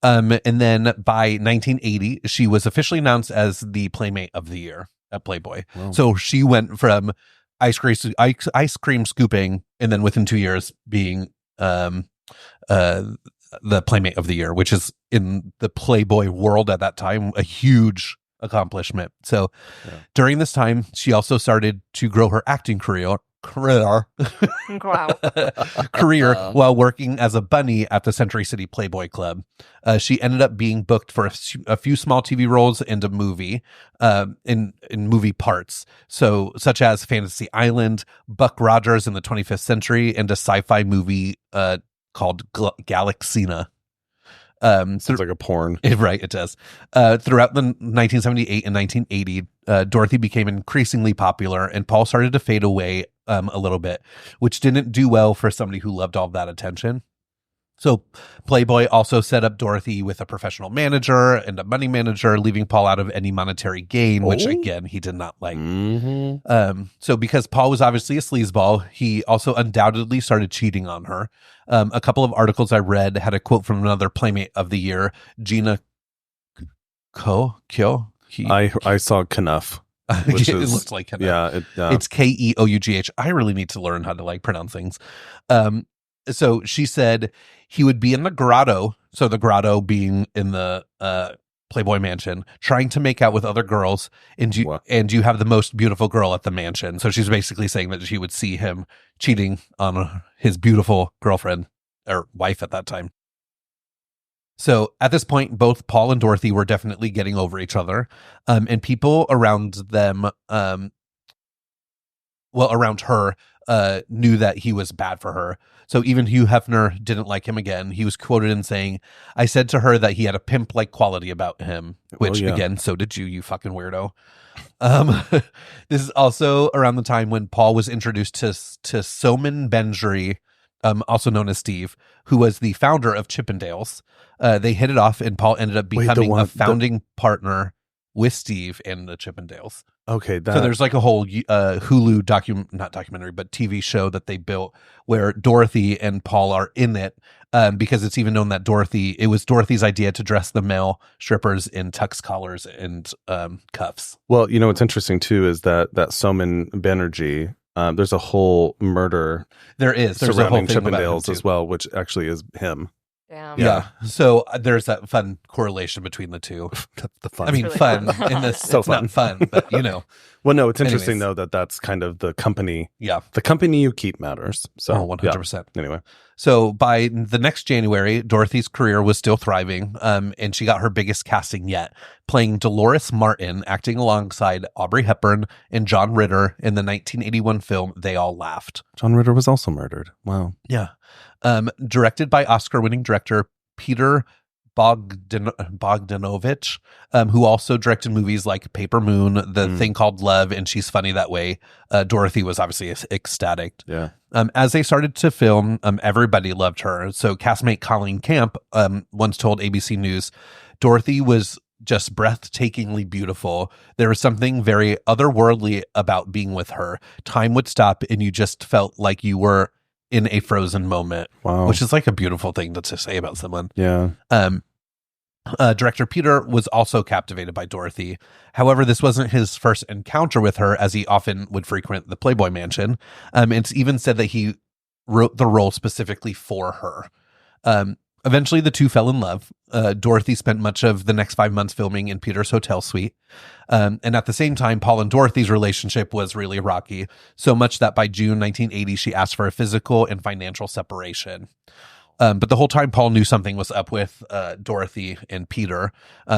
And then by 1980, she was officially announced as the Playmate of the Year at Playboy. Wow. So she went from ice cream scooping, and then within 2 years being the Playmate of the Year, which is in the Playboy world at that time a huge accomplishment. So during this time, she also started to grow her acting career Wow. while working as a bunny at the Century City Playboy Club. She ended up being booked for a few small TV roles and a movie in movie parts, so such as Fantasy Island, Buck Rogers in the 25th Century, and a sci-fi movie called Galaxina. Sounds like a porn. Right, it does. Throughout the 1978 and 1980, Dorothy became increasingly popular, and Paul started to fade away a little bit, which didn't do well for somebody who loved all of that attention. So Playboy also set up Dorothy with a professional manager and a money manager, leaving Paul out of any monetary gain, which again, he did not like. So because Paul was obviously a sleazeball, he also undoubtedly started cheating on her. A couple of articles I read had a quote from another Playmate of the Year, Gina Kyo. I saw Knuff. Which it looks like Knuff. Yeah, it's Keough. I really need to learn how to like pronounce things. So she said he would be in the grotto. So the grotto being in the Playboy mansion, trying to make out with other girls, and you have the most beautiful girl at the mansion. So she's basically saying that she would see him cheating on his beautiful girlfriend or wife at that time. So at this point, both Paul and Dorothy were definitely getting over each other, and people around them, around her, knew that he was bad for her. So even Hugh Hefner didn't like him again. He was quoted in saying, "I said to her that he had a pimp-like quality about him," which again, so did you fucking weirdo. This is also around the time when Paul was introduced to Soman Benjry, also known as Steve, who was the founder of Chippendales. They hit it off, and Paul ended up becoming a founding partner with Steve and the Chippendales. Okay. So there's like a whole Hulu not documentary, but TV show that they built where Dorothy and Paul are in it, because it's even known that it was Dorothy's idea to dress the male strippers in tux collars and cuffs. Well, what's interesting too is that Soman Banerjee, there's a whole murder. There's a whole surrounding thing about him Chippendales too. as well, which actually is him. Damn. Yeah. So there's that fun correlation between the two. The fun. I mean, really fun fun. in this. So It's not fun, but Well, no, it's interesting Anyways. though that's kind of the company. Yeah. The company you keep matters. So 100%. yeah. Anyway, So by the next January, Dorothy's career was still thriving, and she got her biggest casting yet, playing Dolores Martin, acting alongside Audrey Hepburn and John Ritter in the 1981 film They All Laughed. John Ritter was also murdered. Wow. Yeah. Directed by Oscar-winning director Peter Bogdanovich, who also directed movies like Paper Moon, The Thing Called Love, and She's Funny That Way. Dorothy was obviously ecstatic. Yeah. As they started to film, everybody loved her. So castmate Colleen Camp once told ABC News, Dorothy was just breathtakingly beautiful. There was something very otherworldly about being with her. Time would stop and you just felt like you were in a frozen moment. Wow. Which is like a beautiful thing to say about someone. Yeah. Director Peter was also captivated by Dorothy. However, this wasn't his first encounter with her, as he often would frequent the Playboy mansion. It's even said that he wrote the role specifically for her. Eventually, the two fell in love. Dorothy spent much of the next 5 months filming in Peter's hotel suite. And at the same time, Paul and Dorothy's relationship was really rocky, so much that by June 1980, she asked for a physical and financial separation. But the whole time, Paul knew something was up with Dorothy and Peter.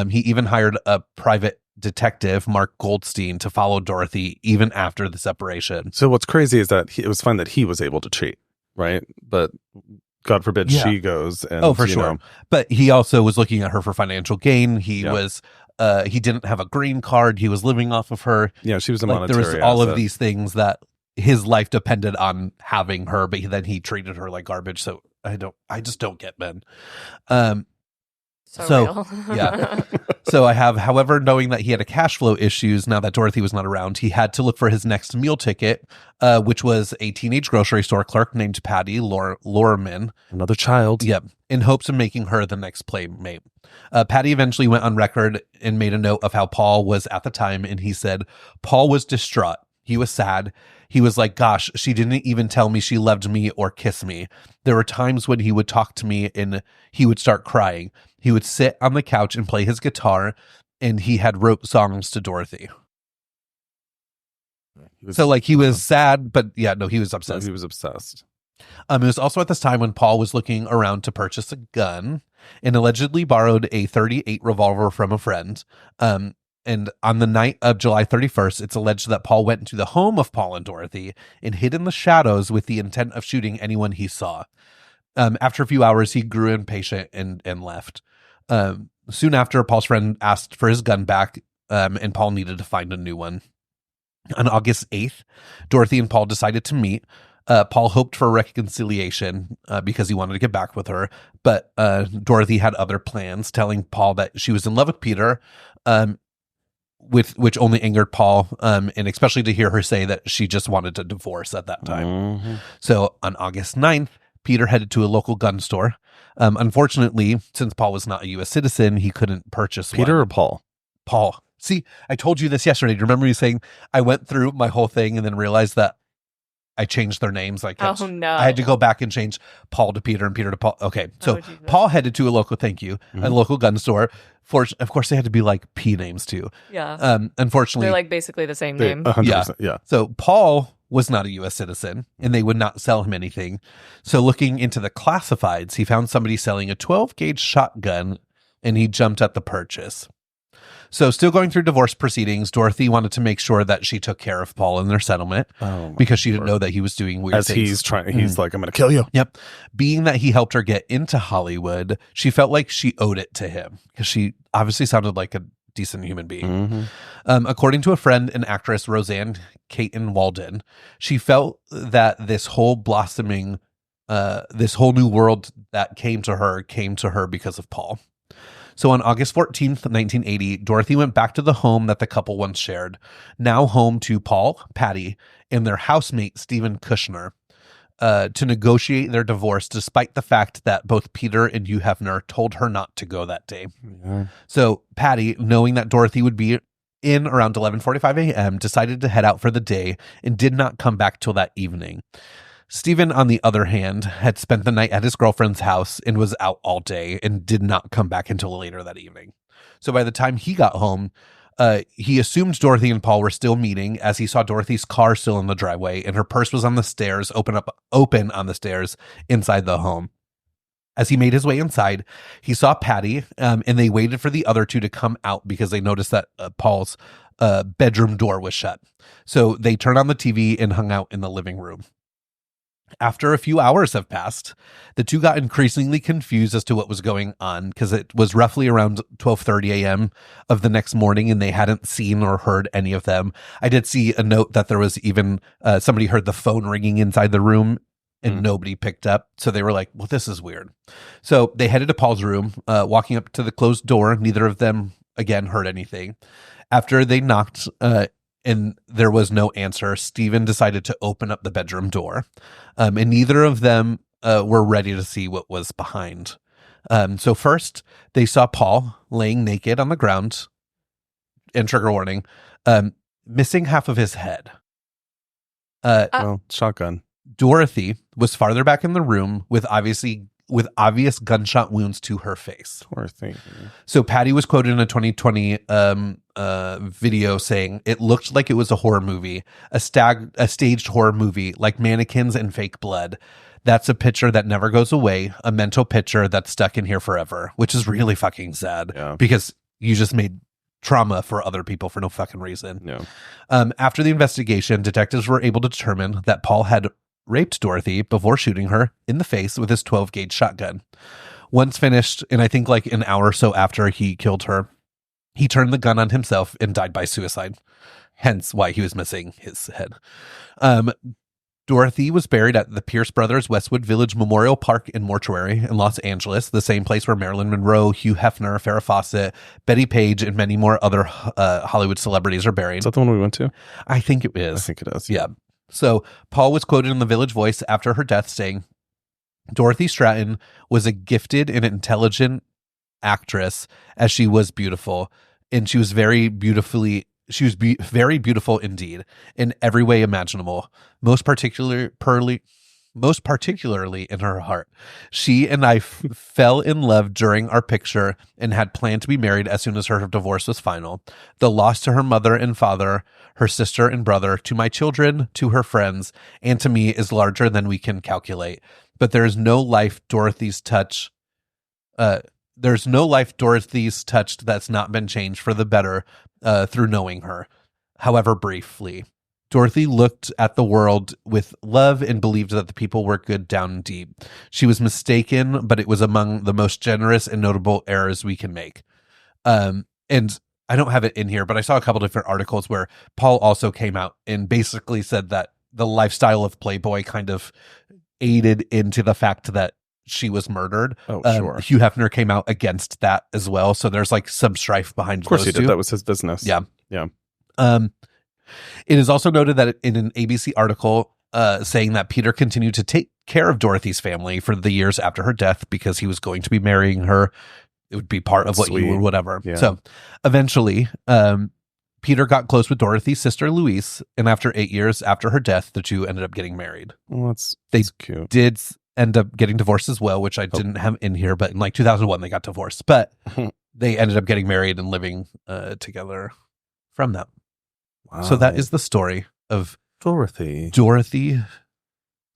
He even hired a private detective, Mark Goldstein, to follow Dorothy even after the separation. So what's crazy is that it was fine that he was able to cheat, right? But God forbid she goes. And, for sure. But he also was looking at her for financial gain. He didn't have a green card. He was living off of her. Yeah, she was a like, monetary there was all asset. of these things that his life depended on having her, but then he treated her like garbage. So I just don't get men. So real. Yeah. So I have, however, knowing that he had a cash flow issues now that Dorothy was not around, he had to look for his next meal ticket, which was a teenage grocery store clerk named Patty Lorman. Another child. Yep. In hopes of making her the next Playmate. Patty eventually went on record and made a note of how Paul was at the time. And he said, Paul was distraught. He was sad. He was like, gosh, she didn't even tell me she loved me or kiss me. There were times when he would talk to me and he would start crying. He would sit on the couch and play his guitar, and he had wrote songs to Dorothy. So like he was sad, but yeah, no, he was obsessed. He was obsessed. It was also at this time when Paul was looking around to purchase a gun and allegedly borrowed a .38 revolver from a friend. And on the night of July 31st, it's alleged that Paul went into the home of Paul and Dorothy and hid in the shadows with the intent of shooting anyone he saw. After a few hours, he grew impatient and left. Soon after, Paul's friend asked for his gun back, and Paul needed to find a new one. On August 8th, Dorothy and Paul decided to meet. Paul hoped for reconciliation because he wanted to get back with her, but Dorothy had other plans, telling Paul that she was in love with Peter, which only angered Paul, and especially to hear her say that she just wanted a divorce at that time. Mm-hmm. So on August 9th, Peter headed to a local gun store. Unfortunately, since Paul was not a U.S. citizen, he couldn't purchase Peter one. or Paul? Paul. See, I told you this yesterday. Do you remember me saying I went through my whole thing and then realized that I changed their names? I had to go back and change Paul to Peter and Peter to Paul. Okay, so Paul headed to a local gun store. Of course, they had to be like P names too. Yeah. Unfortunately, they're like basically the same name. 100%, yeah. So Paul was not a U.S. citizen, and they would not sell him anything. So looking into the classifieds, he found somebody selling a 12-gauge shotgun, and he jumped at the purchase. So still going through divorce proceedings, Dorothy wanted to make sure that she took care of Paul in their settlement because she didn't know that he was doing weird things. He's like, I'm going to kill you. Yep. Being that he helped her get into Hollywood, she felt like she owed it to him because she obviously sounded like a decent human being. According to a friend and actress, Roseanne Caton Walden, she felt that this whole blossoming, this whole new world that came to her because of Paul. So on August 14th, 1980, Dorothy went back to the home that the couple once shared, now home to Paul, Patty, and their housemate, Stephen Kushner, to negotiate their divorce, despite the fact that both Peter and Hugh Hefner told her not to go that day. Yeah. So Patty, knowing that Dorothy would be in around 11:45 a.m., decided to head out for the day and did not come back till that evening. Stephen, on the other hand, had spent the night at his girlfriend's house and was out all day and did not come back until later that evening. So by the time he got home, he assumed Dorothy and Paul were still meeting, as he saw Dorothy's car still in the driveway and her purse was on the stairs, open on the stairs inside the home. As he made his way inside, he saw Patty, and they waited for the other two to come out because they noticed that Paul's bedroom door was shut. So they turned on the TV and hung out in the living room. After a few hours have passed, the two got increasingly confused as to what was going on because it was roughly around 12:30 a.m. of the next morning and they hadn't seen or heard any of them. I did see a note that there was even somebody heard the phone ringing inside the room and nobody picked up. So they were like, well, this is weird. So they headed to Paul's room, walking up to the closed door. Neither of them, again, heard anything. After they knocked and there was no answer, Stephen decided to open up the bedroom door. And neither of them were ready to see what was behind. So first, they saw Paul laying naked on the ground, and trigger warning, missing half of his head. Shotgun. Dorothy was farther back in the room with obvious gunshot wounds to her face. Poor thing. So Patty was quoted in a 2020 video saying it looked like it was a horror movie, a staged horror movie, like mannequins and fake blood. That's a picture that never goes away, a mental picture that's stuck in here forever, which is really fucking sad because you just made trauma for other people for no fucking reason. Yeah. After the investigation, detectives were able to determine that Paul had raped Dorothy before shooting her in the face with his 12-gauge shotgun. Once finished, and I think like an hour or so after he killed her, he turned the gun on himself and died by suicide. Hence why he was missing his head. Dorothy was buried at the Pierce Brothers Westwood Village Memorial Park and Mortuary in Los Angeles, the same place where Marilyn Monroe, Hugh Hefner, Farrah Fawcett, Betty Page, and many more other Hollywood celebrities are buried. Is that the one we went to? I think it is. I think it is. Yeah. So Paul was quoted in the Village Voice after her death saying, Dorothy Stratten was a gifted and intelligent actress as she was beautiful. And she was very beautifully, very beautiful indeed in every way imaginable, most particularly in her heart. She and I fell in love during our picture and had planned to be married as soon as her divorce was final. The loss to her mother and father, her sister and brother, to my children, to her friends, and to me is larger than we can calculate. But there is no life Dorothy's touched that's not been changed for the better through knowing her, however briefly. Dorothy looked at the world with love and believed that the people were good down deep. She was mistaken, but it was among the most generous and notable errors we can make. And I don't have it in here, but I saw a couple different articles where Paul also came out and basically said that the lifestyle of Playboy kind of aided into the fact that she was murdered. Oh, sure. Hugh Hefner came out against that as well. So there's like some strife behind Of course those he did. two. That was his business. Yeah. Yeah. It is also noted that in an ABC article saying that Peter continued to take care of Dorothy's family for the years after her death because he was going to be marrying her. It would be part of what you would, whatever. Yeah. So eventually, Peter got close with Dorothy's sister Louise, and after 8 years after her death, the two ended up getting married. Well, that's cute. Did end up getting divorced as well, which I didn't have in here, but in like 2001 they got divorced, but they ended up getting married and living together from that. Wow. So that is the story of Dorothy Stratton,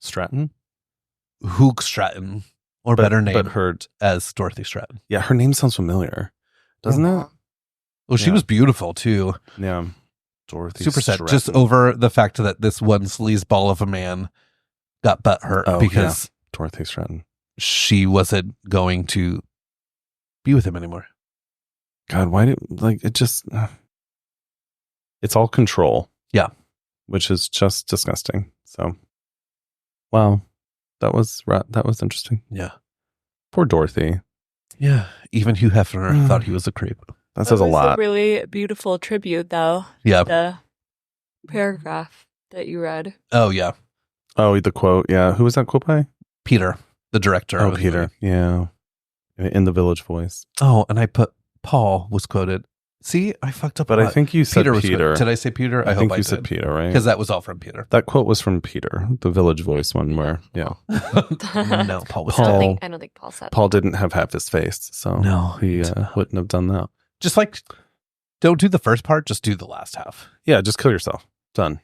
Stratten, Hugh Stratton, or better name, but her as Dorothy Stratton. Yeah, her name sounds familiar, doesn't it? Well, she Yeah. was beautiful too. Yeah, Dorothy. Super sad. Stratten. Just over the fact that this one sleazeball of a man got butt hurt because Dorothy Stratten. she wasn't going to be with him anymore. God, why do it just? It's all control. Yeah, which is just disgusting. So, wow, that was interesting. Yeah, poor Dorothy. Yeah, even Hugh Hefner thought he was a creep. That says a lot. A really beautiful tribute, though. Yeah, the paragraph that you read. Oh yeah. Oh, the quote. Yeah, who was that quote by? Peter, the director. Oh, Peter. Yeah, in the Village Voice. Oh, and I put Paul was quoted. See, I fucked up. But I think you said Peter. Did I say Peter? I think you said Peter, right? Because that was all from Peter. That quote was from Peter, the Village Voice one, where No, Paul was. I don't think Paul said. Paul didn't have half his face, so no, he wouldn't have done that. Just like, don't do the first part. Just do the last half. Yeah, just kill yourself. Done.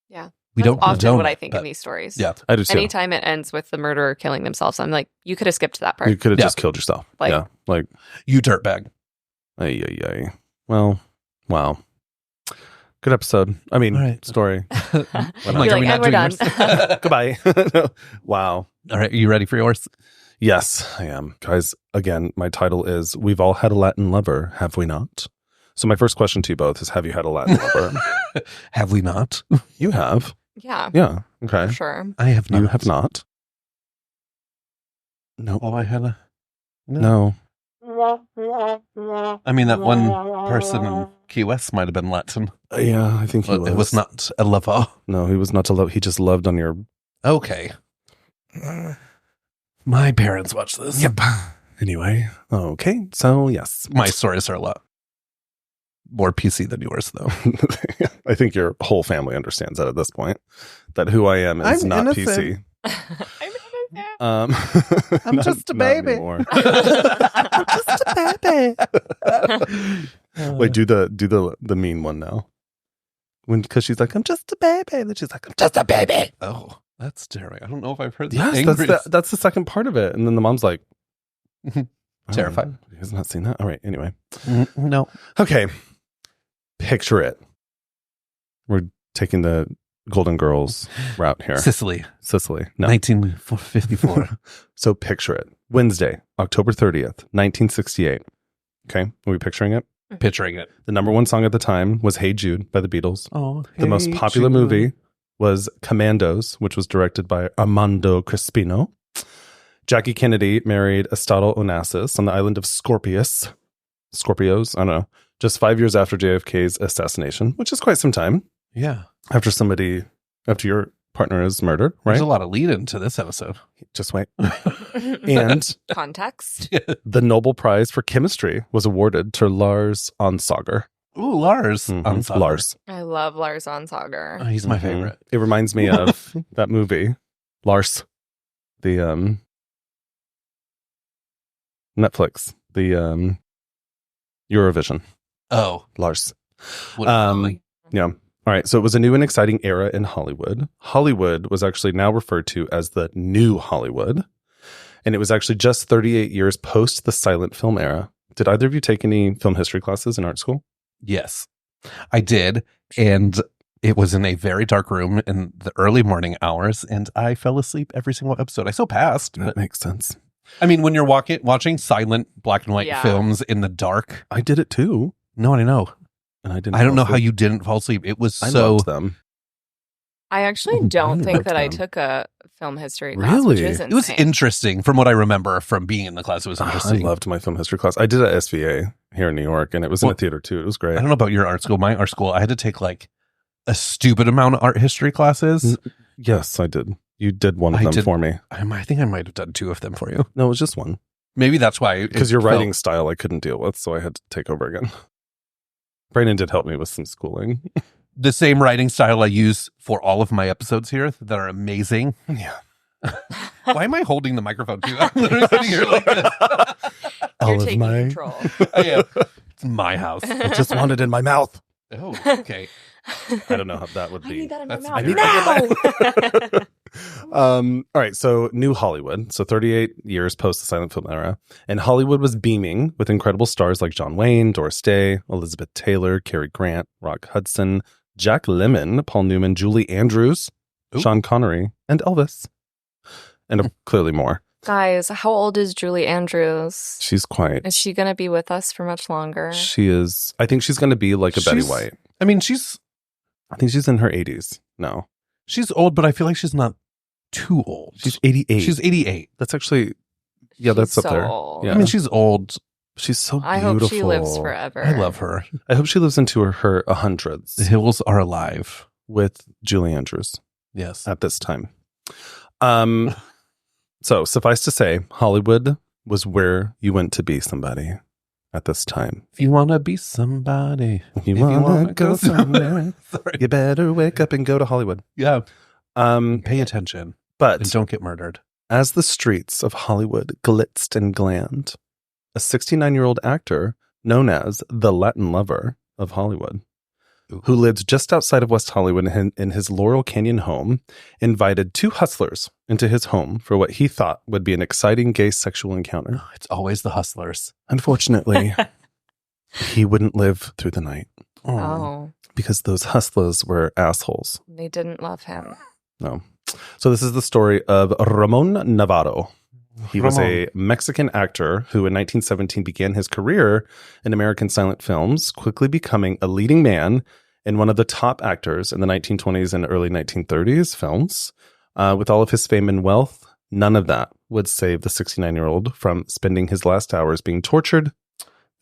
Yeah, we That's don't often condone what I it, think but- in these stories. Yeah, I do too. Anytime it ends with the murderer killing themselves, I'm like, you could have skipped that part. You could have just killed yourself. Like- yeah, like you dirtbag. ay. Well, wow. Good episode. I mean, All right. story. You're Are like, we not and we're doing done. yours? Goodbye. Wow. All right, are you ready for yours? Yes, I am. Guys, again, my title is We've All Had a Latin Lover, Have We Not? So my first question to you both is, have you had a Latin lover? Have we not? You have. Yeah, Yeah. Okay. for sure. I have not. You have not. No. Oh, I had a. No. I mean, that one person in Key West might have been Latin. Yeah, I think he But was. it was not a lover. No, he was not to love. He just loved on your. Okay. My parents watched this. Yep. Anyway. Okay. So, yes. My stories are a lot more PC than yours, though. I think your whole family understands that at this point. That who I am is I'm not innocent. PC. I'm I'm just a baby. I'm just a baby. Wait, do the mean one now. Because she's like, I'm just a baby. Then she's like, I'm just a baby. Oh, that's terrifying. I don't know if I've heard that. Yes, that's the second part of it. And then the mom's like, Terrified. He has not seen that. All right. Anyway. No. Okay. Picture it. We're taking the Golden Girls route here. Sicily. No. 1954. So picture it. Wednesday, October 30th, 1968. Okay. Are we picturing it? Picturing it. The number one song at the time was Hey Jude by the Beatles. Oh, The most popular movie was Commandos, which was directed by Armando Crispino. Jackie Kennedy married Estado Onassis on the island of Scorpios, I don't know, just 5 years after JFK's assassination, which is quite some time. Yeah. After your partner is murdered, right? There's a lot of lead into this episode. Just wait. And Context. the Nobel Prize for Chemistry was awarded to Lars Onsager. Ooh, Lars. Mhm. Lars. I love Lars Oh, Onsager. he's my Mhm. favorite. It reminds me of that movie, Lars, the Netflix, the Eurovision, Oh. Lars. What a Yeah. All right. So it was a new and exciting era in Hollywood. Hollywood was actually now referred to as the New Hollywood. And it was actually just 38 years post the silent film era. Did either of you take any film history classes in art school? Yes, I did. And it was in a very dark room in the early morning hours. And I fell asleep every single episode. I still passed. That But, makes sense. I mean, when you're watching silent black and white Yeah. films in the dark. I did it too. No, I know. And I didn't. I don't fall know how asleep. you didn't fall asleep. It was I so. loved them. I actually don't think that I took a film history class, which is insane. It was interesting from what I remember from being in the class. It was I interesting. loved my film history class. I did at SVA here in New York, and it was in a theater too. It was great. I don't know about your art school. My art school, I had to take like a stupid amount of art history classes. Yes, I did. You did one of them for me. I think I might have done 2 of them for you. No, it was just one. Maybe that's why. Because your writing style I couldn't deal with, so I had to take over again. Brandon did help me with some schooling. The same writing style I use for all of my episodes here that are amazing. Yeah. Why am I holding the microphone too? I'm literally sitting here like this. You're taking control. Yeah. It's my house. I just want it in my mouth. Oh, okay. I don't know how that would be. I need that in my That's mouth. very- No! All right, so New Hollywood. So 38 years post the silent film era. And Hollywood was beaming with incredible stars like John Wayne, Doris Day, Elizabeth Taylor, Cary Grant, Rock Hudson, Jack Lemmon, Paul Newman, Julie Andrews, Sean Connery, and Elvis. And clearly more. Guys, how old is Julie Andrews? She's quite. Is she going to be with us for much longer? She is. I think she's going to be like a Betty White. I mean, I think she's in her 80s. No. she's old, but I feel like she's not too old. She's 88. She's 88. That's actually, yeah, She's that's up so there. old. Yeah. I mean, she's old. She's so beautiful. I hope she lives forever. I love her. I hope she lives into her The 100s hills are alive. with Julie Andrews Yes. at this time. So suffice to say, Hollywood was where you went to be somebody at this time. If you want to be somebody. If you If you want wanna to go go somewhere, Sorry. you better wake up and go to Hollywood. Yeah. Um, Pay attention. And but don't get murdered. as the streets of Hollywood glitzed and glammed, a 69-year-old actor known as the Latin Lover of Hollywood, who lived just outside of West Hollywood in his Laurel Canyon home, invited 2 hustlers into his home for what he thought would be an exciting gay sexual encounter. It's always the hustlers. Unfortunately, he wouldn't live through the night Oh, because those hustlers were assholes. they didn't love him. No. So this is the story of Ramón Navarro. He was a Ramon. Mexican actor who in 1917 began his career in American silent films, quickly becoming a leading man and one of the top actors in the 1920s and early 1930s films. With all of his fame and wealth, none of that would save the 69-year-old from spending his last hours being tortured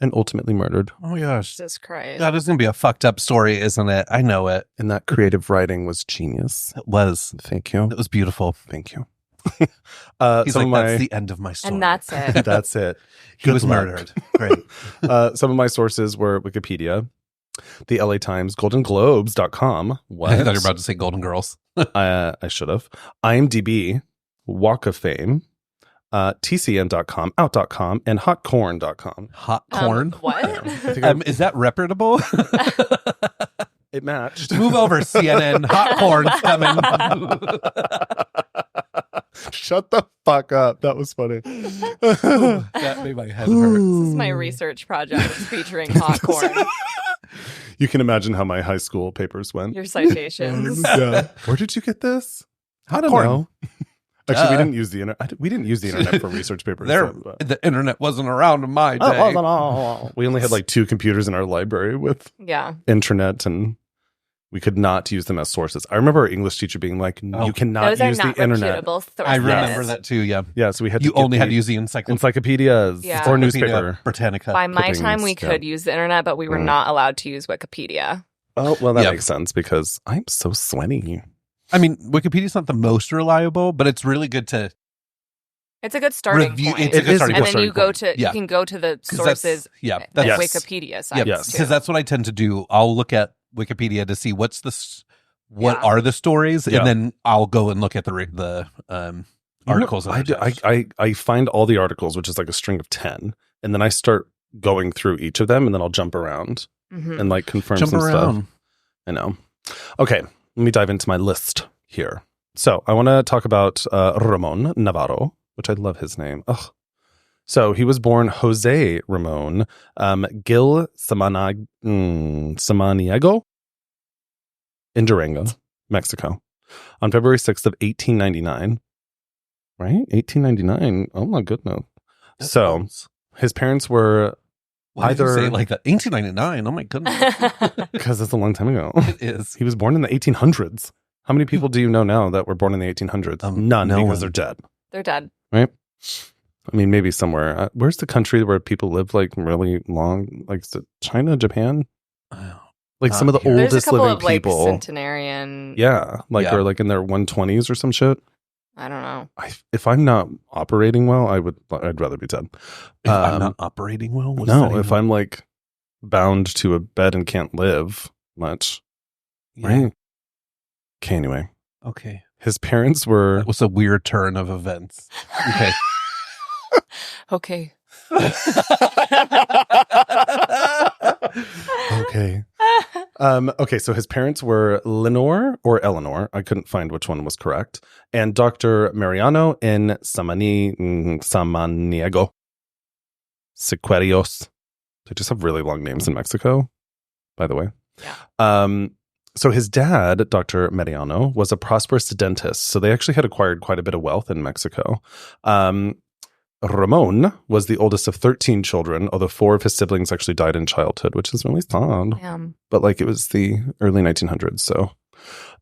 and ultimately murdered. Oh my gosh. Jesus Christ. That is going to be a fucked up story, isn't it? I know it. And that creative writing was genius. It was. Thank you. It was beautiful. Thank you. He's some like, of that's the end of my story. And that's it. That's it. He was Good luck. murdered. Great. Some of my sources were Wikipedia, the LA Times, GoldenGlobes.com. What? I thought you were about to say Golden Girls. I should have. IMDb, Walk of Fame, TCN.com, Out.com, and HotCorn.com. Hot corn. What? I think Is that reputable? it matched. Move over, CNN. Hot corn's coming. Shut the fuck up. That was funny. That made my head hurt. This is my research project featuring hot corn. You can imagine how my high school papers went. Your citations. Yeah. Where did you get this? I don't Corn. know. Actually, we Duh. didn't use the internet. We didn't use the internet for research papers. The internet wasn't around in my day. We only had like 2 computers in our library with Yeah. internet, and we could not use them as sources. I remember our English teacher being like, Oh. "You cannot Those are use not the internet." reputable sources. I remember that too, yeah. Yeah, so we had to You get only had the to use the encyclopedia. encyclopedias Yeah. or newspaper. Britannica. By my time, we clippings, could use the internet, but we were not allowed to use Wikipedia. Oh, well, that Yeah. makes sense because I'm so sweaty. I mean, Wikipedia's not the most reliable, but it's really good to It's a good starting review. point. It's a It good is a starting and point. then you go to Yeah. you can go to the 'Cause sources that's- the Yes. Wikipedia sites Yes. too. Because that's what I tend to do. I'll look at Wikipedia to see what Yeah. are the stories, Yeah. and then I'll go and look at the articles. I, do, I find all the articles, which is like a string of 10, and then I start going through each of them, and then I'll jump around Mhm. and like confirm Jump some around. stuff. I know. Okay, let me dive into my list here. So I want to talk about Ramón Navarro, which I love his name. Ugh. So he was born Jose Ramon Gil Samaniego in Durango, Mexico, on February 6th of 1899. Right? 1899. Oh my goodness. That So sounds- his parents were, why did you either- say it like that? 1899. Oh my goodness, because that's a long time ago. it is. He was born in the 1800s. How many people do you know now that were born in the 1800s? None, no because one. they're dead. They're dead. Right? I mean, maybe somewhere. Where's the country where people live like really long? Like, is it China, Japan? Like some of the Here. There's a oldest couple living of like people. centenarian. Yeah, like Yeah. or like in their 120s or some shit. I don't know. If I'm not operating well, I'd rather be dead. If I'm not operating well? What does No, that if even- I'm like bound to a bed and can't live much. Yeah. Right? Okay, anyway. Okay. His parents were That was a weird turn of events. Okay. Okay. okay. Okay, so his parents were Lenore or Eleanor. I couldn't find which one was correct. And Dr. Mariano in Samaniego. Sequerios. They just have really long names in Mexico, by the way. Yeah. So his dad, Dr. Mariano, was a prosperous dentist. So they actually had acquired quite a bit of wealth in Mexico. Ramon was the oldest of 13 children, although 4 of his siblings actually died in childhood, which is really sad. Damn. But like it was the early 1900s. So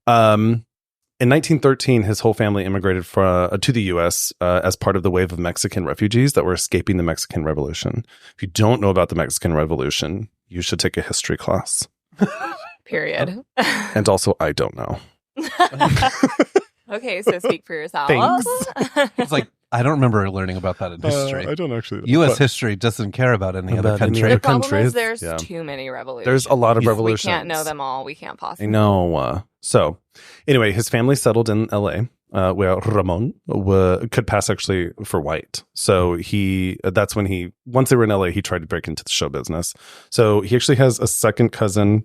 in 1913, his whole family immigrated to the U.S. As part of the wave of Mexican refugees that were escaping the Mexican Revolution. If you don't know about the Mexican Revolution, you should take a history class. Period. And also, I don't know. Okay, so speak for yourself. Thanks. It's like, I don't remember learning about that in history. I don't actually. U.S. history doesn't care about any other About any country. The other problem countries. is there's Yeah. too many revolutions. There's a lot of We revolutions. We can't know them all. We can't possibly. I know. So, anyway, his family settled in L.A., where Ramon could pass actually for white. So that's when once they were in L.A., he tried to break into the show business. So he actually has two second cousins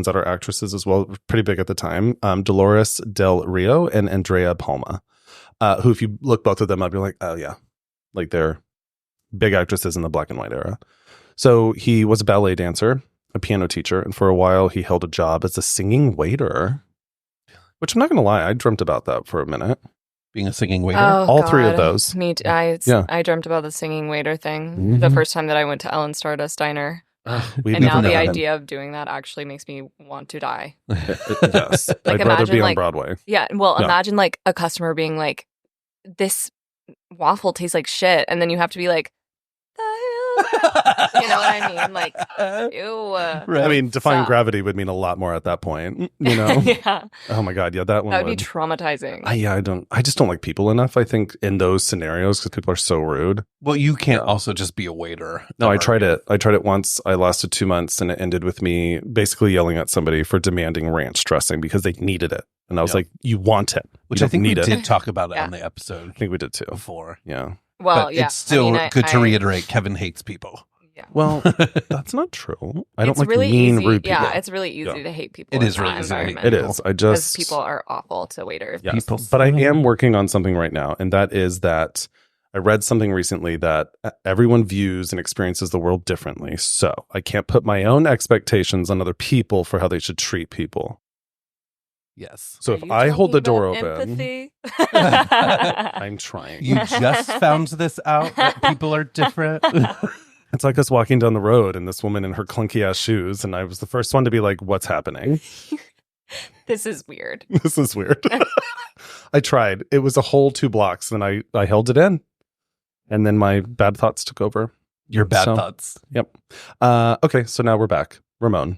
that are actresses as well, pretty big at the time, Dolores Del Rio and Andrea Palma, who, if you look both of them up, you're like, oh yeah, like they're big actresses in the black and white era. So he was a ballet dancer, a piano teacher, and for a while he held a job as a singing waiter, which I'm not going to lie, I dreamt about that for a minute. Being a singing waiter. Oh, All 3 of God. those. Me too. Yeah. I dreamt about the singing waiter thing the Mhm. first time that I went to Ellen Stardust Diner. We've And now never the done it. idea of doing that actually makes me want to die. Yes. I'd rather imagine, be on like- Broadway. Yeah. Well, Yeah. imagine like a customer being like, this waffle tastes like shit. And then you have to be like, the hell? You know what I mean? Like, ew. Right. I mean, defying So- gravity would mean a lot more at that point, you know? Yeah. Oh my God. Yeah, that one That would would. be traumatizing. I just don't like people enough, I think, in those scenarios because people are so rude. Well, you can't also just be a waiter. No, I tried it. I tried it once. I lasted 2 months and it ended with me basically yelling at somebody for demanding ranch dressing because they needed it. And I was Yep. like, you want it. Which You I think don't we need it. did talk about it Yeah. on the episode I think we did too. before. Yeah. Well, But yeah. it's still I mean, good to I- reiterate Kevin hates people. Yeah. Well, that's not true. I don't It's like really mean, easy. rude people. Yeah, it's really easy Yeah. to hate people. It in is really that easy to hate environment. It is. I Because just. people are awful to waiters. Yes. People But I suck. am working on something right now. And that is that I read something recently that everyone views and experiences the world differently. So I can't put my own expectations on other people for how they should treat people. Yes. So Are if you I hold the talking door about open, empathy? I'm trying. You just found this out that people are different. It's like us walking down the road and this woman in her clunky ass shoes. And I was the first one to be like, what's happening? This is weird. This is weird. I tried. It was a whole 2 blocks and I held it in. And then my bad thoughts took over. Your bad So- thoughts. Yep. Okay, so now we're back. Ramon.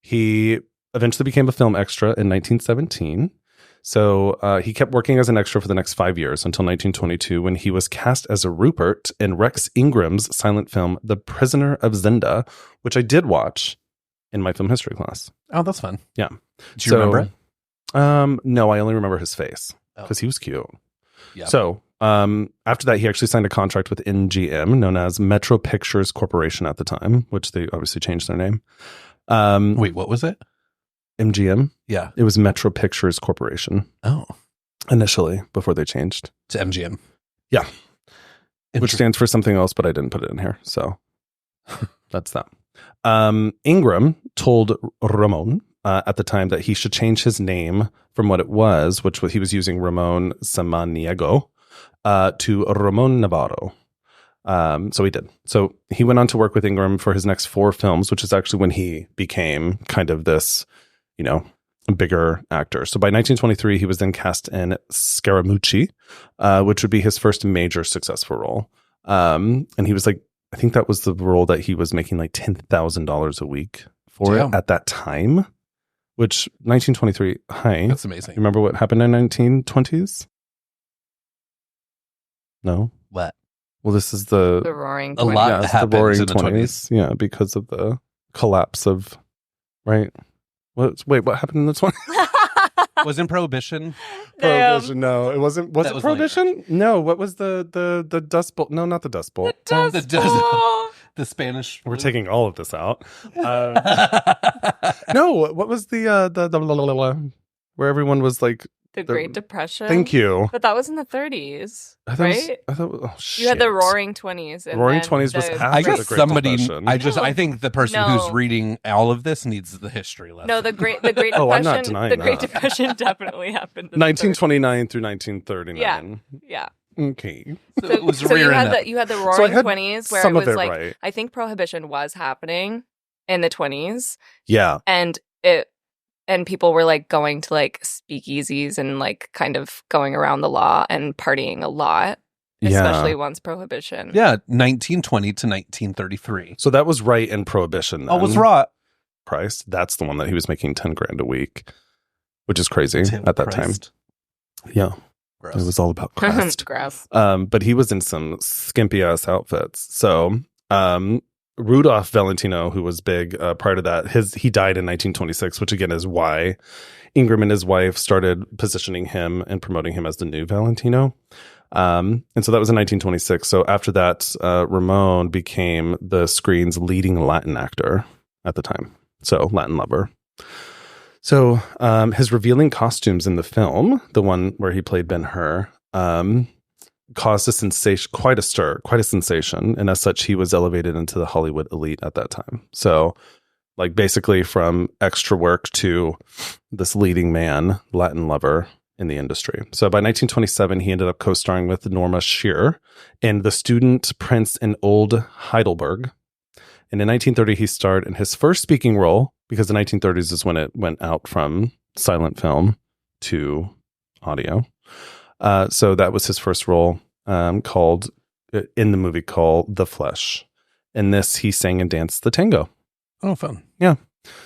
He eventually became a film extra in 1917. So he kept working as an extra for the next 5 years until 1922 when he was cast as a Rupert in Rex Ingram's silent film The Prisoner of Zenda, which I did watch in my film history class. Oh, that's fun. Yeah. Do you remember it? No, I only remember his face Oh. because he was cute. Yeah. So after that, he actually signed a contract with MGM, known as Metro Pictures Corporation at the time, which they obviously changed their name. Wait, what was it? MGM. Yeah. It was Metro Pictures Corporation Oh, initially before they changed, to MGM. Yeah. which stands for something else, but I didn't put it in here. So that's that. Ingram told Ramon at the time that he should change his name from what it was, which he was using Ramon Samaniego, to Ramon Navarro. So he did. So he went on to work with Ingram for his next 4 films, which is actually when he became kind of this, bigger actor. So by 1923, he was then cast in Scaramucci, which would be his first major successful role. And he was like, I think that was the role that he was making like $10,000 a week for it at that time, which 1923, That's amazing. Remember what happened in 1920s? No? What? Well, this is the Roaring A lot yeah, it's the happens Roaring in the 20s. Yeah, because of the collapse of, right? What happened in the 20s? Wasn't Prohibition? Prohibition, no. It wasn't. Was That it was Prohibition? No. What was the Dust Bowl? No, not the Dust Bowl. The Spanish. We're taking all of this out. No, what was the where everyone was like The Great Depression. Thank you. But that was in the 30s, I right? thought, shit. You had the Roaring 20s. And Roaring then 20s was the after I the guess Great somebody. Depression. I think the person No. who's reading all of this needs the history lesson. No, the Great Depression. Oh, I'm not denying the Great that. Depression definitely happened. in the 1929 through 1939. 30s. Yeah. Okay. So it was So you rearing had up. you had the I Roaring had 20s where some it of was it like right. I think Prohibition was happening in the 20s, Yeah. and people were like going to like speakeasies and like kind of going around the law and partying a lot, especially once Prohibition. Yeah, 1920 to 1933. So that was right in Prohibition. Oh, was then. right. Price. That's the one that he was making 10 grand a week, which is crazy at that time. Yeah. Gross. It was all about Christ. Gross. But he was in some skimpy ass outfits. So, Rudolph Valentino, who was big prior to that, he died in 1926, which again is why Ingram and his wife started positioning him and promoting him as the new Valentino. And so that was in 1926. So after that, Ramon became the screen's leading Latin actor at the time. So Latin lover. So his revealing costumes in the film, the one where he played Ben-Hur, caused a sensation, quite a sensation. And as such, he was elevated into the Hollywood elite at that time. So like basically from extra work to this leading man, Latin lover in the industry. So by 1927, he ended up co-starring with Norma Shearer in The Student Prince in Old Heidelberg. And in 1930, he starred in his first speaking role, because the 1930s is when it went out from silent film to audio. So that was his first role called in the movie called The Flesh. In this, he sang and danced the tango. Oh, fun. Yeah.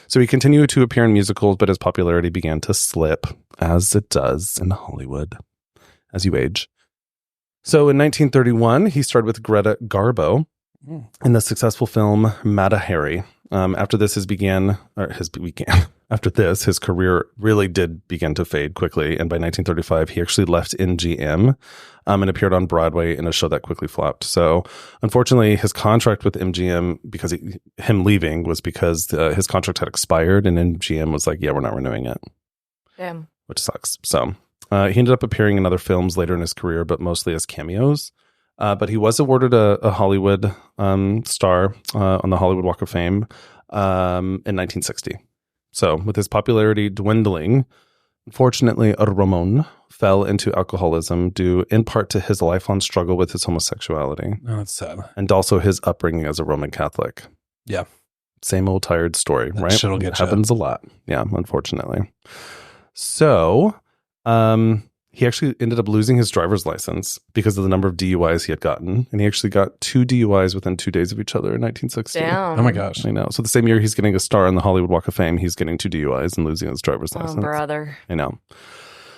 So he continued to appear in musicals, but his popularity began to slip, as it does in Hollywood as you age. So in 1931, he starred with Greta Garbo in the successful film Mata Hari. After this, his career really did begin to fade quickly. And by 1935, he actually left MGM and appeared on Broadway in a show that quickly flopped. So unfortunately, his contract with MGM, because him leaving was because his contract had expired, and MGM was like, yeah, we're not renewing it. Damn. Which sucks. So he ended up appearing in other films later in his career, but mostly as cameos. But he was awarded a Hollywood star on the Hollywood Walk of Fame in 1960. So with his popularity dwindling, unfortunately, Ramon fell into alcoholism due in part to his lifelong struggle with his homosexuality. Oh, that's sad. And also his upbringing as a Roman Catholic. Yeah. Same old tired story, That right? shit'll get It happens a lot. Yeah, unfortunately. So, he actually ended up losing his driver's license because of the number of DUIs he had gotten. And he actually got 2 DUIs within 2 days of each other in 1960. Damn. Oh my gosh. I know. So the same year he's getting a star on the Hollywood Walk of Fame, he's getting 2 DUIs and losing his driver's Oh, license. brother. I know.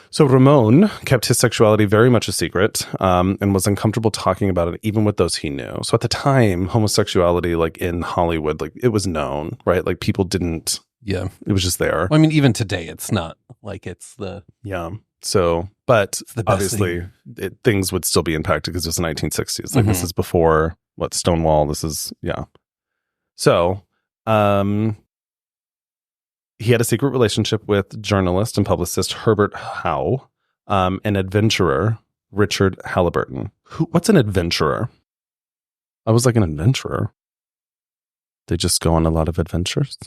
So Ramon kept his sexuality very much a secret and was uncomfortable talking about it even with those he knew. So at the time, homosexuality, like in Hollywood, like it was known, right? Like people didn't, Yeah. it was just there. Well, I mean, even today, it's not like it's the. Yeah. So, but the best obviously things would still be impacted because it was the 1960s. Like this is before Stonewall. This is, yeah. So, he had a secret relationship with journalist and publicist Herbert Howe, and adventurer Richard Halliburton. What's an adventurer? I was like an adventurer. They just go on a lot of adventures.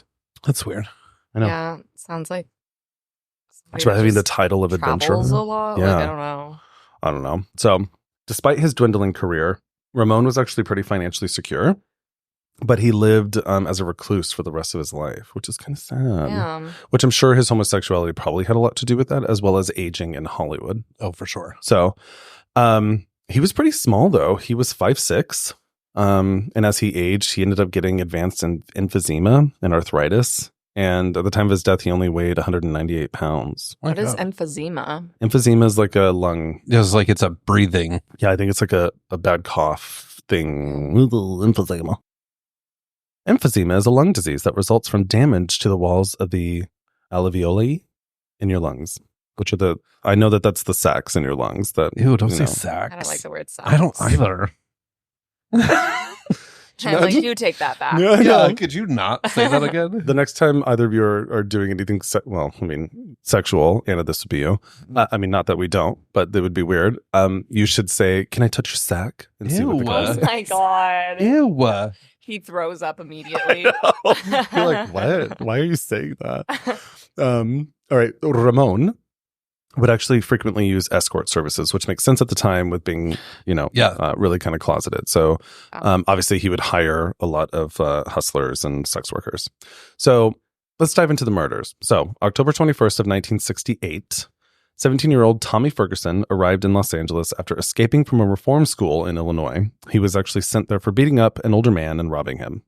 That's weird. I know. Yeah, sounds like. It's about having the title of adventurer. Travels a lot. Yeah. Like, I don't know. So, despite his dwindling career, Ramon was actually pretty financially secure. but he lived as a recluse for the rest of his life, which is kind of sad. Damn. Which I'm sure his homosexuality probably had a lot to do with that, as well as aging in Hollywood. Oh, for sure. So he was pretty small, though. He was 5'6". And as he aged, he ended up getting advanced emphysema and arthritis. And at the time of his death, he only weighed 198 pounds. What is emphysema? Emphysema is like a lung. It's like it's a breathing. Yeah, I think it's like a bad cough thing. Emphysema. Emphysema is a lung disease that results from damage to the walls of the alveoli in your lungs, which are I know that's the sacs in your lungs. That Ew, don't say sacs. I don't like the word sacs. I don't either. I'm like, you take that back. Yeah, could you not say that again? The next time either of you are doing anything, sexual, Anna, this would be you. I mean, not that we don't, but it would be weird. You should say, "Can I touch your sack?" And see what the guy Oh says. my God. Ew. He throws up immediately. You're like, what? Why are you saying that? All right, Ramon would actually frequently use escort services, which makes sense at the time with being, really kind of closeted. So obviously he would hire a lot of hustlers and sex workers. So let's dive into the murders. So October 21st of 1968, 17-year-old Tommy Ferguson arrived in Los Angeles after escaping from a reform school in Illinois. He was actually sent there for beating up an older man and robbing him.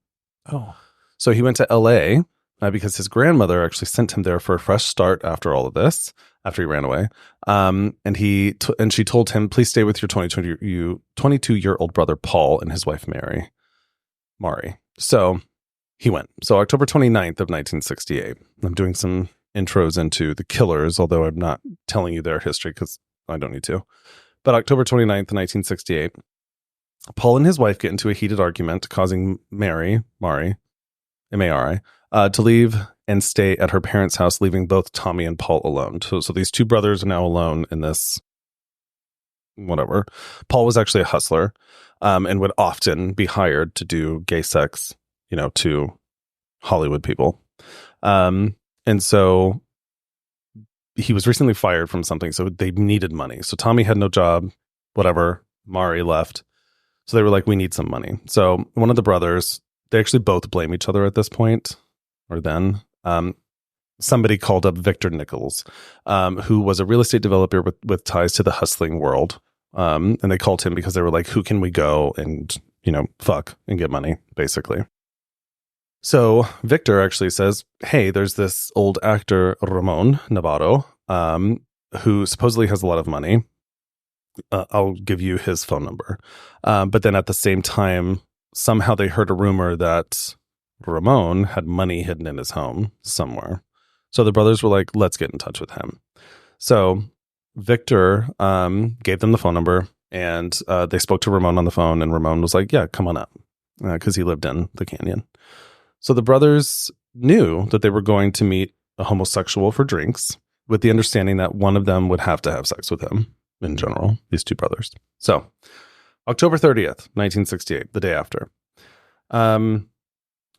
Oh. So he went to L.A. Because his grandmother actually sent him there for a fresh start after all of this, after he ran away. And she told him, please stay with your 22-year-old brother, Paul, and his wife, Mari. So he went. So October 29th of 1968, I'm doing some intros into the killers, although I'm not telling you their history because I don't need to. But October 29th, 1968, Paul and his wife get into a heated argument, causing Mari, M-A-R-I, to leave and stay at her parents' house, leaving both Tommy and Paul alone. So these two brothers are now alone in this whatever. Paul was actually a hustler and would often be hired to do gay sex, to Hollywood people. And so he was recently fired from something, so they needed money. So Tommy had no job, whatever. Mari left. So they were like, we need some money. So one of the brothers, they actually both blame each other at this point, or then. Somebody called up Victor Nichols, who was a real estate developer with ties to the hustling world. And they called him because they were like, who can we go and, fuck and get money, basically. So Victor actually says, hey, there's this old actor, Ramon Navarro, who supposedly has a lot of money. I'll give you his phone number. But then at the same time, somehow they heard a rumor that Ramon had money hidden in his home somewhere. So the brothers were like, let's get in touch with him. So Victor gave them the phone number, and they spoke to Ramon on the phone, and Ramon was like, yeah, come on up, because he lived in the canyon. So the brothers knew that they were going to meet a homosexual for drinks, with the understanding that one of them would have to have sex with him in general, these two brothers. So October 30th, 1968, the day after.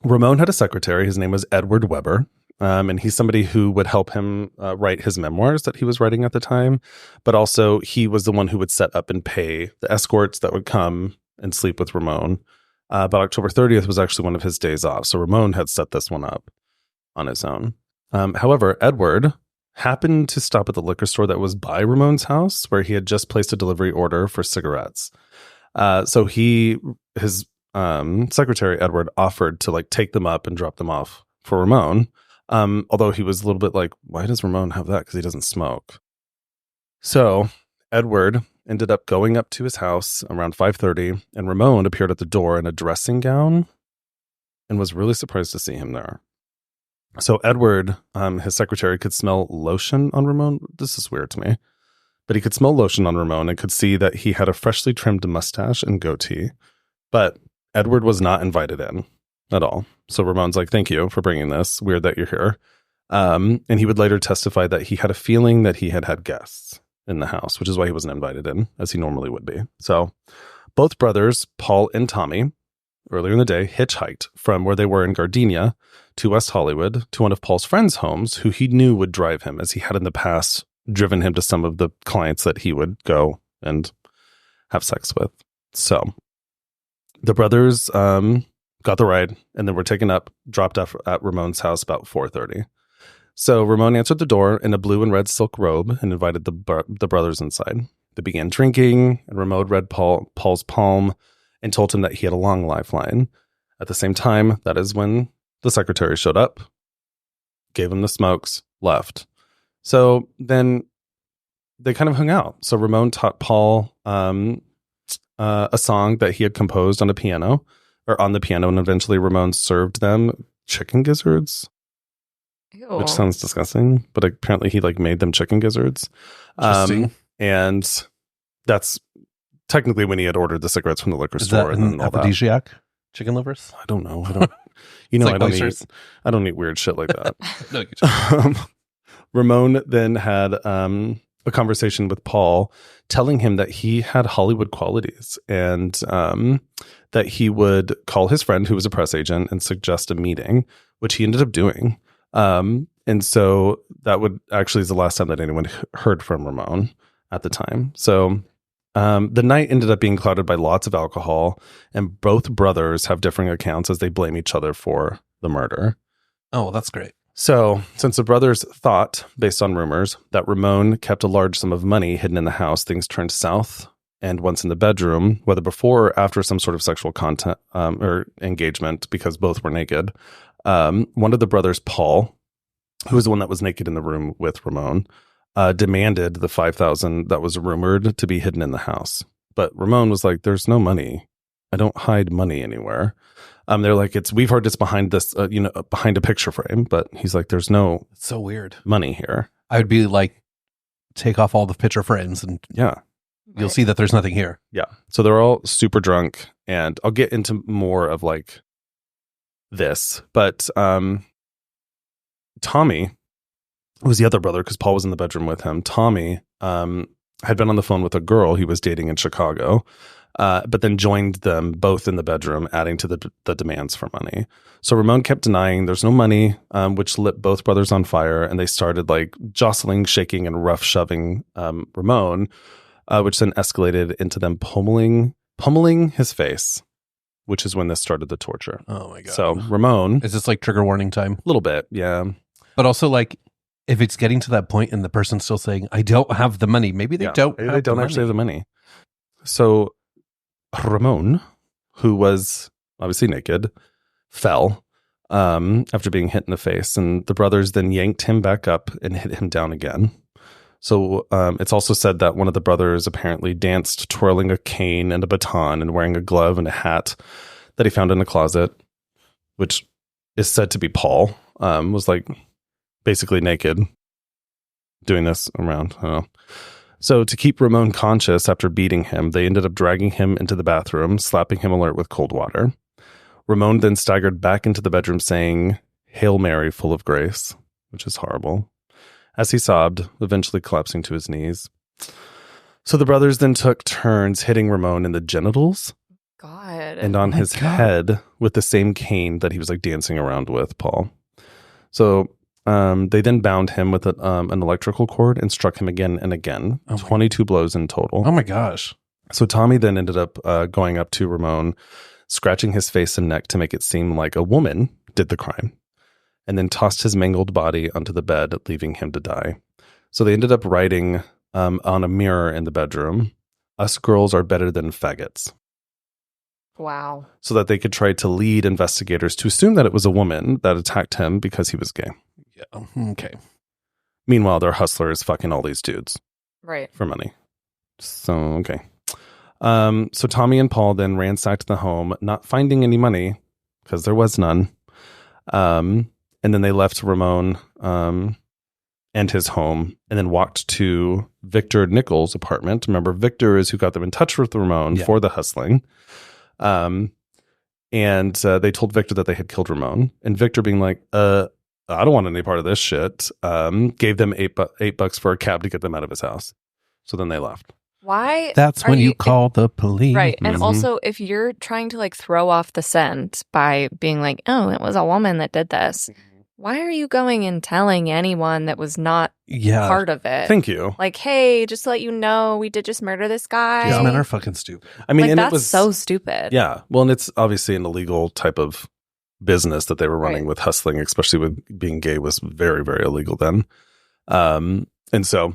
Ramon had a secretary. His name was Edward Weber. And he's somebody who would help him write his memoirs that he was writing at the time. But also he was the one who would set up and pay the escorts that would come and sleep with Ramon. But October 30th was actually one of his days off. So Ramon had set this one up on his own. However, Edward happened to stop at the liquor store that was by Ramon's house, where he had just placed a delivery order for cigarettes. So his secretary, Edward, offered to take them up and drop them off for Ramon. Although he was a little bit like, why does Ramon have that? Because he doesn't smoke. So Edward ended up going up to his house around 5:30, and Ramon appeared at the door in a dressing gown and was really surprised to see him there. So Edward, his secretary, could smell lotion on Ramon. This is weird to me. But he could smell lotion on Ramon and could see that he had a freshly trimmed mustache and goatee. But Edward was not invited in at all. So Ramon's like, thank you for bringing this. Weird that you're here. And he would later testify that he had a feeling that he had guests in the house, which is why he wasn't invited in, as he normally would be. So both brothers, Paul and Tommy, earlier in the day, hitchhiked from where they were in Gardenia to West Hollywood to one of Paul's friends' homes, who he knew would drive him, as he had in the past driven him to some of the clients that he would go and have sex with. So the brothers got the ride, and then were taken up, dropped off at Ramon's house about 4:30. So Ramon answered the door in a blue and red silk robe and invited the brothers inside. They began drinking, and Ramon read Paul's palm and told him that he had a long lifeline. At the same time, that is when the secretary showed up, gave him the smokes, left. So then they kind of hung out. So Ramon taught Paul a song that he had composed on the piano, and eventually Ramon served them chicken gizzards. Ew. Which sounds disgusting, but apparently he made them chicken gizzards. And that's technically when he had ordered the cigarettes from the liquor store. Is that an aphrodisiac? Chicken livers? I don't know. I don't eat weird shit like that. No, you don't. Ramon then had a conversation with Paul, telling him that he had Hollywood qualities and that he would call his friend, who was a press agent, and suggest a meeting, which he ended up doing. And so that would actually is the last time that anyone heard from Ramon at the time. So the night ended up being clouded by lots of alcohol, and both brothers have differing accounts as they blame each other for the murder. Oh, well, that's great. So since the brothers thought, based on rumors, that Ramon kept a large sum of money hidden in the house, things turned south. And once in the bedroom, whether before or after some sort of sexual content or engagement, because both were naked, one of the brothers, Paul, who was the one that was naked in the room with Ramon, demanded the $5,000 that was rumored to be hidden in the house. But Ramon was like, "There's no money. I don't hide money anywhere." They're like, we've heard it's behind this, behind a picture frame. But he's like, "There's no It's so weird money here." I would be like, take off all the picture frames and Yeah. you'll see that there's nothing here. Yeah. So they're all super drunk, and I'll get into more of this. But Tommy, who was the other brother, because Paul was in the bedroom with him. Tommy had been on the phone with a girl he was dating in Chicago, but then joined them both in the bedroom, adding to the demands for money. So Ramon kept denying there's no money, which lit both brothers on fire, and they started jostling, shaking, and rough shoving Ramon, which then escalated into them pummeling his face, which is when this started the torture. Oh my God. So Ramon, Is this trigger warning time? a little bit, yeah. But also if it's getting to that point and the person's still saying, I don't have the money, maybe they don't Maybe they don't actually have the money. So Ramon, who was obviously naked, fell after being hit in the face, and the brothers then yanked him back up and hit him down again. So it's also said that one of the brothers apparently danced twirling a cane and a baton and wearing a glove and a hat that he found in a closet, which is said to be Paul, was basically naked doing this around. I don't know. So to keep Ramon conscious after beating him, they ended up dragging him into the bathroom, slapping him alert with cold water. Ramon then staggered back into the bedroom saying, "Hail Mary, full of grace," which is horrible, as he sobbed, eventually collapsing to his knees. So the brothers then took turns hitting Ramon in the genitals God. and on his head with the same cane that he was dancing around with Paul. So they then bound him with an electrical cord and struck him again and again, 22 blows in total. Oh my gosh. So Tommy then ended up going up to Ramon, scratching his face and neck to make it seem like a woman did the crime, and then tossed his mangled body onto the bed, leaving him to die. So they ended up writing on a mirror in the bedroom, "Us girls are better than faggots." Wow. So that they could try to lead investigators to assume that it was a woman that attacked him because he was gay. Yeah. Okay. Meanwhile, they're hustlers fucking all these dudes Right. for money. So, okay. So Tommy and Paul then ransacked the home, not finding any money because there was none. And then they left Ramon and his home and then walked to Victor Nichols' apartment. Remember, Victor is who got them in touch with Ramon for the hustling. And they told Victor that they had killed Ramon. And Victor, being like, I don't want any part of this shit, gave them $8 for a cab to get them out of his house. So then they left. Why? That's when you call the police. Right. And also, if you're trying to throw off the scent by being like, "Oh, it was a woman that did this," why are you going and telling anyone that was not Yeah. part of it? Thank you. Like, hey, just to let you know, we did just murder this guy. These men are fucking stupid. I mean, like, and that's it was so stupid. Yeah. Well, and it's obviously an illegal type of business that they were running Right. with hustling, especially with being gay was very, very illegal then. And so,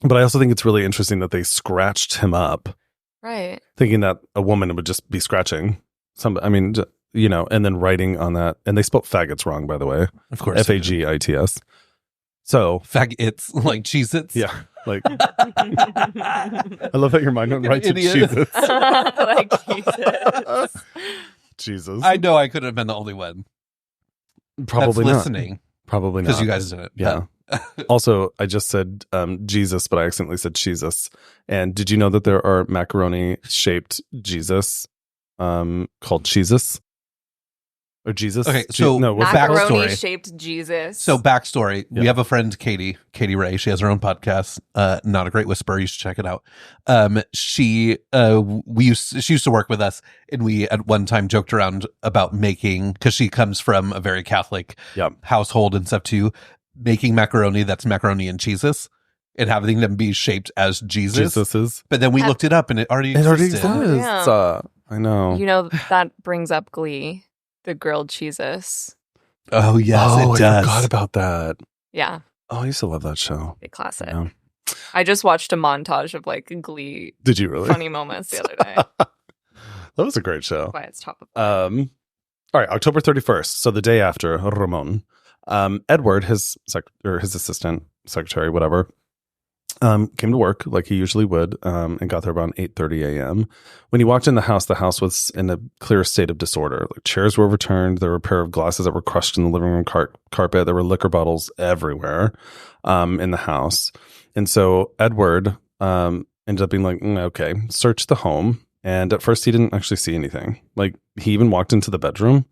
but I also think it's really interesting that they scratched him up, Right. thinking that a woman would just be scratching some. I mean, you know, and then writing on that, and they spelled faggots wrong, by the way, Of course. Fagits. So, Faggots, like Cheez-Its. yeah, like I love that your mind went right to Idiot. Jesus. Like, Jesus. Jesus, I know I could have been the only one. probably That's not. listening. Probably not. Because you guys didn't. Yeah. Also, I just said Jesus, but I accidentally said Jesus. And did you know that there are macaroni shaped Jesus called Jesus? Or Jesus? Okay, so no, what's back- that? Macaroni backstory. shaped Jesus. So backstory, Yeah. we have a friend, Katie Ray. She has her own podcast, Not a Great Whisperer. You should check it out. She used to work with us, and we at one time joked around about making, because she comes from a very Catholic Yep. household and stuff too, making macaroni that's macaroni and cheeses and having them be shaped as Jesus. Jesus's. But then we looked it up and it already It existed. already exists. Yeah. I know. You know, that brings up Glee, the grilled cheeses. Oh, yes, oh, it I does. forgot about that. Yeah, Oh, I used to love that show. big classic. Yeah. I just watched a montage of like Glee Did you really? funny moments the other day. That was a great show. Why it's top of All right, October 31st. So the day after Ramon, Edward, his assistant, secretary, whatever, came to work like he usually would, and got there around 8:30 a.m. When he walked in the house was in a clear state of disorder. Like chairs were overturned. There were a pair of glasses that were crushed in the living room carpet. There were liquor bottles everywhere in the house. And so Edward ended up being like, okay, search the home. And at first he didn't actually see anything. Like he even walked into the bedroom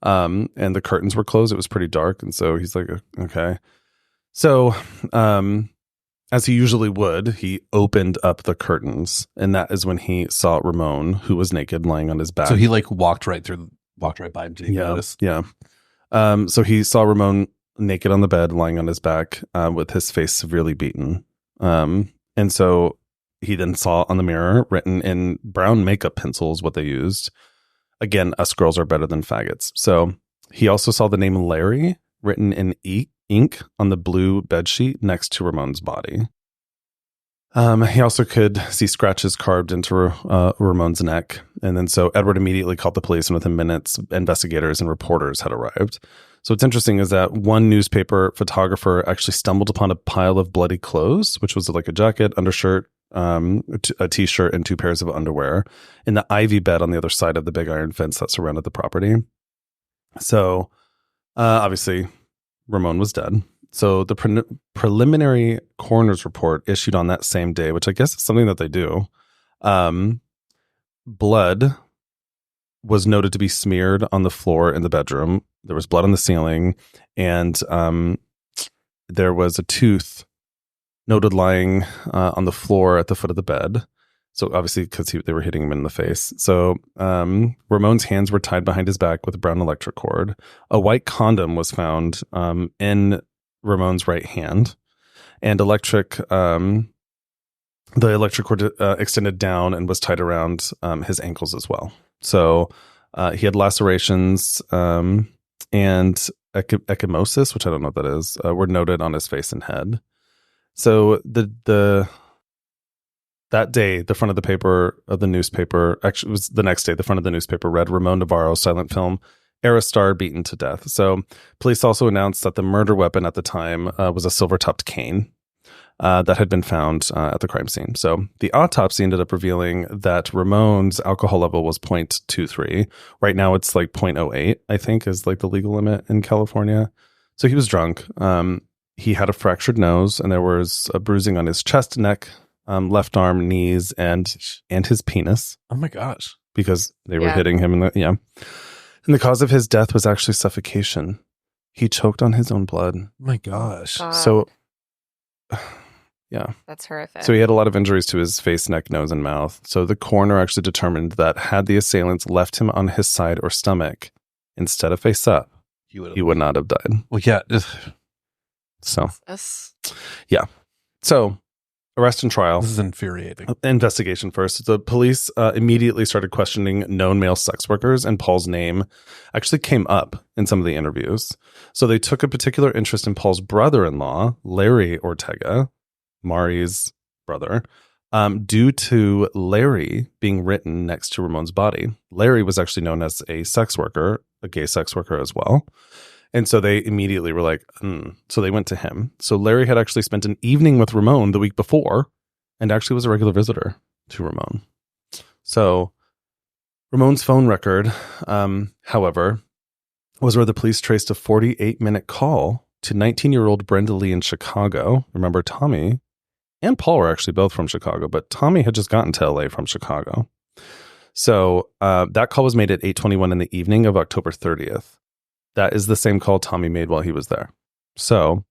and the curtains were closed. It was pretty dark. And so he's like, okay. So as he usually would, he opened up the curtains. And that is when he saw Ramon, who was naked, lying on his back. So he like walked right by him. Did you notice? Yeah. So he saw Ramon naked on the bed, lying on his back with his face severely beaten. And so he then saw on the mirror, written in brown makeup pencils, what they used. Again, us girls are better than faggots. So he also saw the name Larry written in ink on the blue bedsheet next to Ramon's body. He also could see scratches carved into Ramon's neck. And then so Edward immediately called the police, and within minutes, investigators and reporters had arrived. So what's interesting is that one newspaper photographer actually stumbled upon a pile of bloody clothes, which was like a jacket, undershirt, a t-shirt, and 2 pairs of underwear in the ivy bed on the other side of the big iron fence that surrounded the property. So obviously Ramon was dead. So the preliminary coroner's report issued on that same day, which I guess is something that they do. Blood was noted to be smeared on the floor in the bedroom. There was blood on the ceiling, and there was a tooth noted lying on the floor at the foot of the bed. So obviously, because they were hitting him in the face. So Ramon's hands were tied behind his back with a brown electric cord. A white condom was found in Ramon's right hand, and the electric cord extended down and was tied around his ankles as well. So he had lacerations and ecchymosis, which I don't know what that is, were noted on his face and head. So that day, the front of the paper of the newspaper, actually it was the next day, the front of the newspaper read Ramon Navarro, silent film, era star beaten to death. So police also announced that the murder weapon at the time was a silver-topped cane that had been found at the crime scene. So the autopsy ended up revealing that Ramon's alcohol level was 0.23. Right now it's like 0.08, I think, is like the legal limit in California. So he was drunk. He had a fractured nose, and there was a bruising on his chest, neck, left arm, knees, and his penis. Oh my gosh. Because they were hitting him And the cause of his death was actually suffocation. He choked on his own blood. Oh my gosh. So, yeah. That's horrific. So he had a lot of injuries to his face, neck, nose, and mouth. So the coroner actually determined that had the assailants left him on his side or stomach instead of face up, he would not have died. Well, yeah. So, Yes. so arrest and trial. This is infuriating. Investigation first. The police immediately started questioning known male sex workers, and Paul's name actually came up in some of the interviews. So they took a particular interest in Paul's brother-in-law, Larry Ortega, Mari's brother, due to Larry being written next to Ramon's body. Larry was actually known as a sex worker, a gay sex worker as well. And so they immediately were like, So they went to him. So Larry had actually spent an evening with Ramon the week before and actually was a regular visitor to Ramon. So Ramon's phone record, however, was where the police traced a 48-minute call to 19-year-old Brenda Lee in Chicago. Remember, Tommy and Paul were actually both from Chicago, but Tommy had just gotten to LA from Chicago. So that call was made at 8:21 in the evening of October 30th. That is the same call Tommy made while he was there. So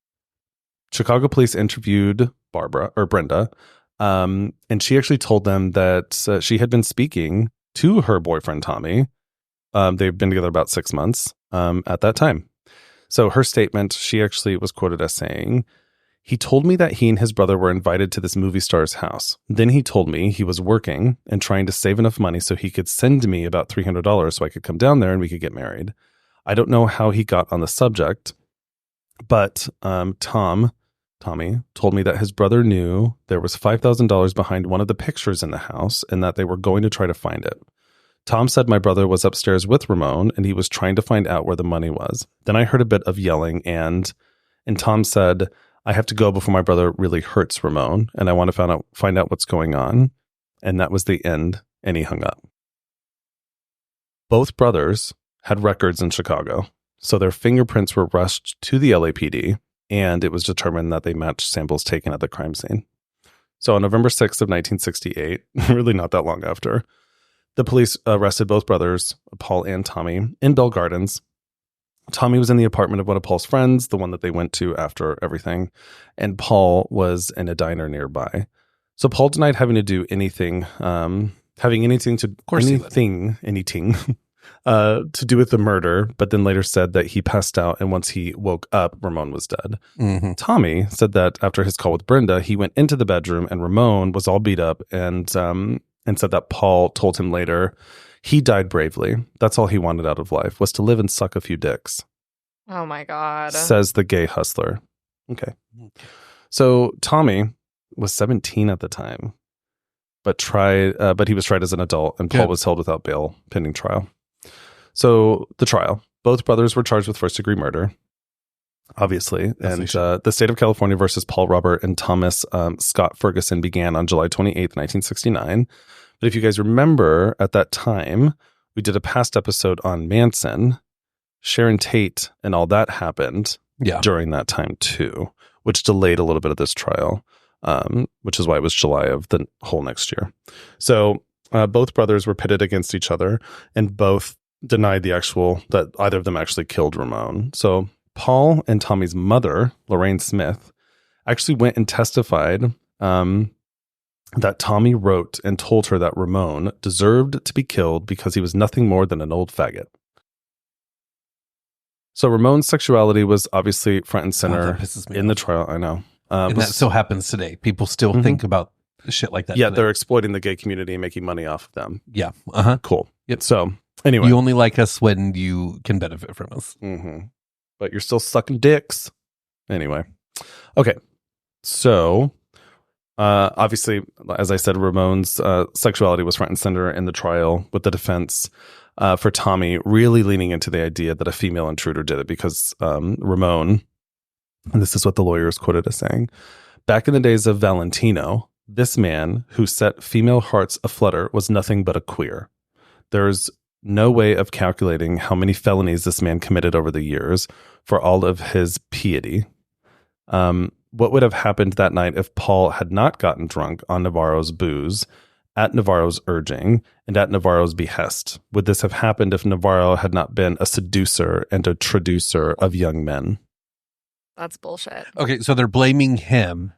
Chicago police interviewed Brenda, and she actually told them that she had been speaking to her boyfriend, Tommy. They've been together about 6 months at that time. So her statement, she actually was quoted as saying, "He told me that he and his brother were invited to this movie star's house. Then he told me he was working and trying to save enough money so he could send me about $300 so I could come down there and we could get married. I don't know how he got on the subject, but Tommy told me that his brother knew there was $5,000 behind one of the pictures in the house and that they were going to try to find it. Tom said my brother was upstairs with Ramon and he was trying to find out where the money was. Then I heard a bit of yelling and Tom said, I have to go before my brother really hurts Ramon and I want to find out what's going on. And that was the end, and he hung up." Both brothers had records in Chicago, so their fingerprints were rushed to the LAPD, and it was determined that they matched samples taken at the crime scene. So on November 6th of 1968, really not that long after, the police arrested both brothers, Paul and Tommy, in Bell Gardens. Tommy was in the apartment of one of Paul's friends, the one that they went to after everything, and Paul was in a diner nearby. So Paul denied having to do anything, to do with the murder, but then later said that he passed out, and once he woke up, Ramon was dead. Mm-hmm. Tommy said that after his call with Brenda, he went into the bedroom and Ramon was all beat up, and said that Paul told him later he died bravely. That's all he wanted out of life, was to live and suck a few dicks. Oh my God. Says the gay hustler. Okay. So Tommy was 17 at the time, but he was tried as an adult, and Paul was held without bail pending trial. So the trial, both brothers were charged with first-degree murder, obviously, and the state of California versus Paul Robert and Thomas Scott Ferguson began on July 28th, 1969. But if you guys remember, at that time, we did a past episode on Manson. Sharon Tate and all that happened during that time too, which delayed a little bit of this trial, which is why it was July of the whole next year. So both brothers were pitted against each other, and both denied that either of them actually killed Ramon. So Paul and Tommy's mother, Lorraine Smith, actually went and testified that Tommy wrote and told her that Ramon deserved to be killed because he was nothing more than an old faggot. So Ramon's sexuality was obviously front and center in the trial. I know. And that still happens today. People still think about shit like that. Yeah, today. They're exploiting the gay community and making money off of them. Yeah. Uh-huh. Cool. Yep. So anyway. You only like us when you can benefit from us. Mm-hmm. But you're still sucking dicks. Anyway. Okay. So obviously, as I said, Ramon's sexuality was front and center in the trial, with the defense for Tommy really leaning into the idea that a female intruder did it because Ramon, and this is what the lawyer is quoted as saying, back in the days of Valentino, this man who set female hearts aflutter was nothing but a queer. There's no way of calculating how many felonies this man committed over the years for all of his piety. What would have happened that night if Paul had not gotten drunk on Navarro's booze, at Navarro's urging, and at Navarro's behest? Would this have happened if Navarro had not been a seducer and a traducer of young men? That's bullshit. Okay, so they're blaming him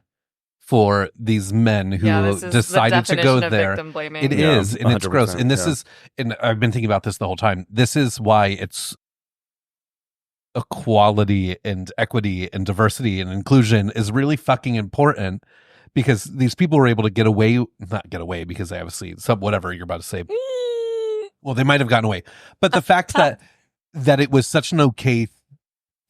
for these men who decided to go there. It is, and it's gross. And this is, and I've been thinking about this the whole time. This is why it's equality and equity and diversity and inclusion is really fucking important, because these people were able to not get away because they obviously whatever you're about to say. Well, they might have gotten away, but the fact that it was such an okay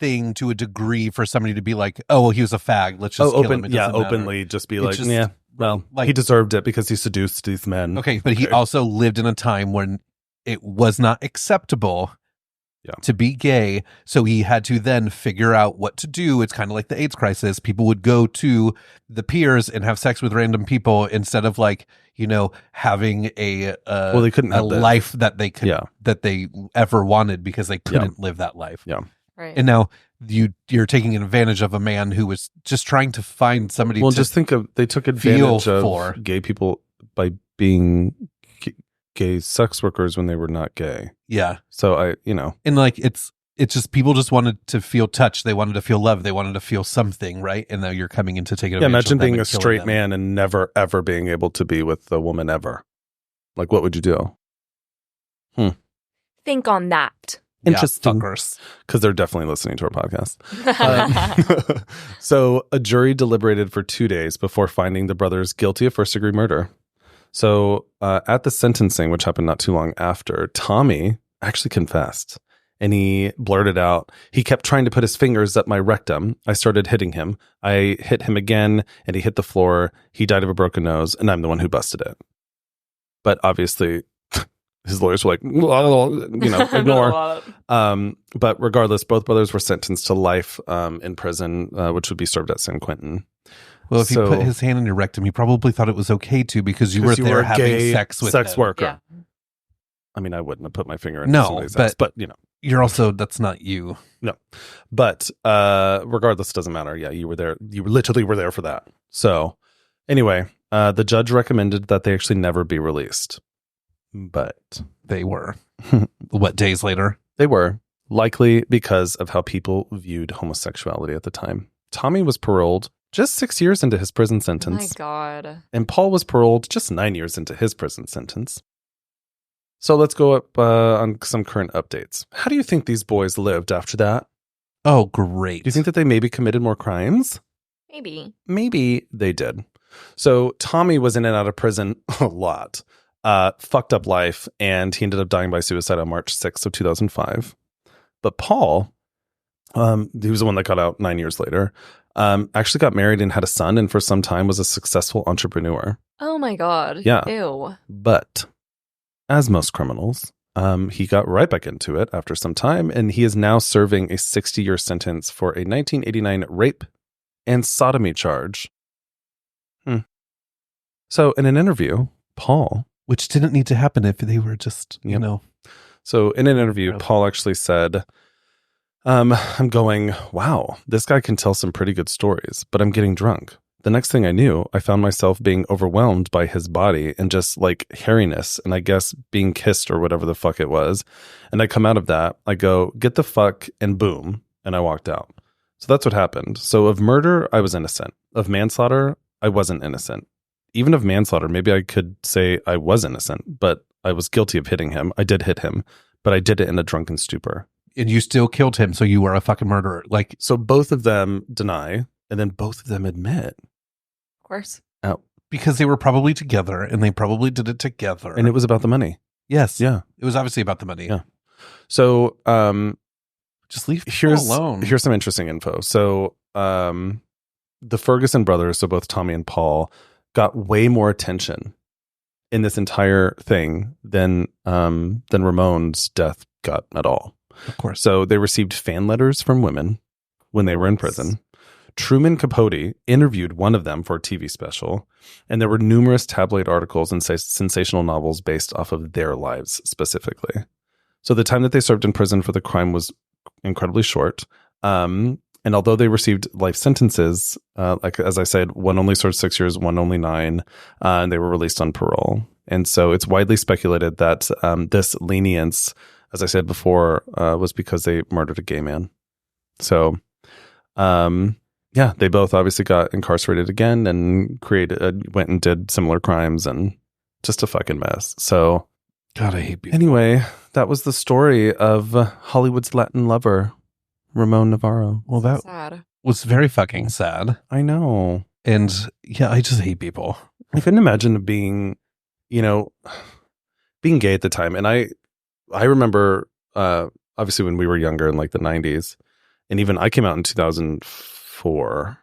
thing to a degree for somebody to be like, oh, well, he was a fag, let's just kill him. Openly just be It's like, just, yeah, well, like, he deserved it because he seduced these men. Okay, but he also lived in a time when it was not acceptable to be gay, so he had to then figure out what to do. It's kind of like the AIDS crisis. People would go to the piers and have sex with random people instead of, like, you know, having a they couldn't have life that they could that they ever wanted, because they couldn't live that life. Yeah. Right. And now you're taking advantage of a man who was just trying to find somebody. Well, to just think of, they took advantage of gay people by being gay sex workers when they were not gay. Yeah. So and like it's just people just wanted to feel touched. They wanted to feel love. They wanted to feel something, right? And now you're coming in to take advantage. Yeah, imagine of them being a and killing straight them. man and never ever being able to be with a woman ever. Like, what would you do? Think on that. Interesting. Yeah, because they're definitely listening to our podcast. So a jury deliberated for 2 days before finding the brothers guilty of first-degree murder. So at the sentencing, which happened not too long after, Tommy actually confessed. And he blurted out, he kept trying to put his fingers up my rectum. I started hitting him. I hit him again, and he hit the floor. He died of a broken nose, and I'm the one who busted it. But obviously, his lawyers were like, ignore. But regardless, both brothers were sentenced to life in prison, which would be served at San Quentin. Well, if he put his hand in your rectum, he probably thought it was okay to, because you were there having sex with sex him. worker. Yeah. I mean, I wouldn't have put my finger in somebody's ass, but you're also, that's not you. No, but regardless, it doesn't matter. Yeah, you were there. You literally were there for that. So anyway, the judge recommended that they actually never be released. But they were. What, days later? They were, likely because of how people viewed homosexuality at the time. Tommy was paroled just 6 years into his prison sentence. My God. And Paul was paroled just 9 years into his prison sentence. So let's go up on some current updates. How do you think these boys lived after that? Oh, great. Do you think that they maybe committed more crimes? Maybe. Maybe they did. So Tommy was in and out of prison a lot. Fucked up life, and he ended up dying by suicide on March 6th of 2005. But Paul, he was the one that got out 9 years later, actually got married and had a son, and for some time was a successful entrepreneur. Oh my God. Yeah. Ew. But as most criminals, he got right back into it after some time, and he is now serving a 60-year sentence for a 1989 rape and sodomy charge. So in an interview, Paul... Which didn't need to happen if they were just, you know. So in an interview, Paul actually said, I'm going, wow, this guy can tell some pretty good stories, but I'm getting drunk. The next thing I knew, I found myself being overwhelmed by his body and just like hairiness, and I guess being kissed or whatever the fuck it was. And I come out of that, I go, get the fuck, and boom, and I walked out. So that's what happened. So of murder, I was innocent. Of manslaughter, I wasn't innocent. Even of manslaughter, maybe I could say I was innocent, but I was guilty of hitting him. I did hit him, but I did it in a drunken stupor. And you still killed him, so you were a fucking murderer. Like, so both of them deny, and then both of them admit. Of course. Oh, because they were probably together, and they probably did it together. And it was about the money. Yes. Yeah. It was obviously about the money. Yeah. So, just leave people alone. Here's some interesting info. So, the Ferguson brothers, so both Tommy and Paul, got way more attention in this entire thing than Ramon's death got at all. Of course. So they received fan letters from women when they were in prison. Truman Capote interviewed one of them for a TV special, and there were numerous tabloid articles and sensational novels based off of their lives specifically. So the time that they served in prison for the crime was incredibly short. And although they received life sentences, like as I said, one only served 6 years, one only 9, and they were released on parole. And so it's widely speculated that this lenience, as I said before, was because they murdered a gay man. So, yeah, they both obviously got incarcerated again and went and did similar crimes, and just a fucking mess. So, God, I hate people. Anyway, that was the story of Hollywood's Latin lover, Ramon Navarro. Well, that Sad. was very fucking sad. I know. And yeah, I just hate people. I couldn't imagine being, being gay at the time. And I remember, obviously when we were younger in like the 90s, and even I came out in 2004.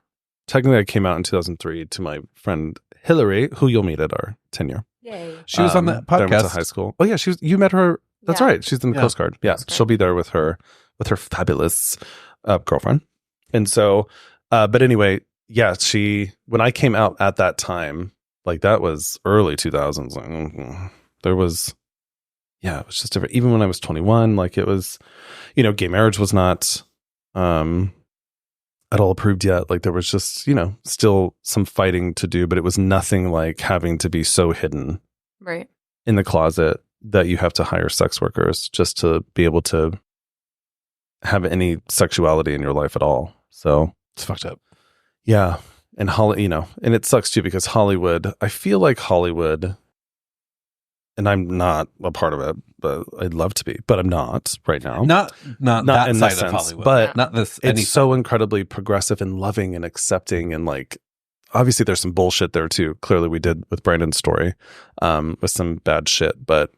Technically, I came out in 2003 to my friend Hillary, who you'll meet at our tenure. Yay. She was on that that I went to podcast. high school. Oh yeah, you met her. That's Yeah. right. She's in the Yeah. Coast Guard. Yeah, Coast Guard. she'll be there with her fabulous girlfriend. And so, but anyway, yeah, when I came out at that time, like that was early 2000s. Like, there was, it was just different. Even when I was 21, like it was, gay marriage was not at all approved yet. Like there was just, still some fighting to do, but it was nothing like having to be so hidden Right. in the closet that you have to hire sex workers just to be able to have any sexuality in your life at all. So It's fucked up. yeah. And and it sucks too because Hollywood, I feel like Hollywood, and I'm not a part of it, but I'd love to be, but I'm not right now. Not that in side this of sense, Hollywood. but not this. It's so incredibly progressive and loving and accepting, and like obviously there's some bullshit there too. Clearly we did with Brandon's story, with some bad shit, but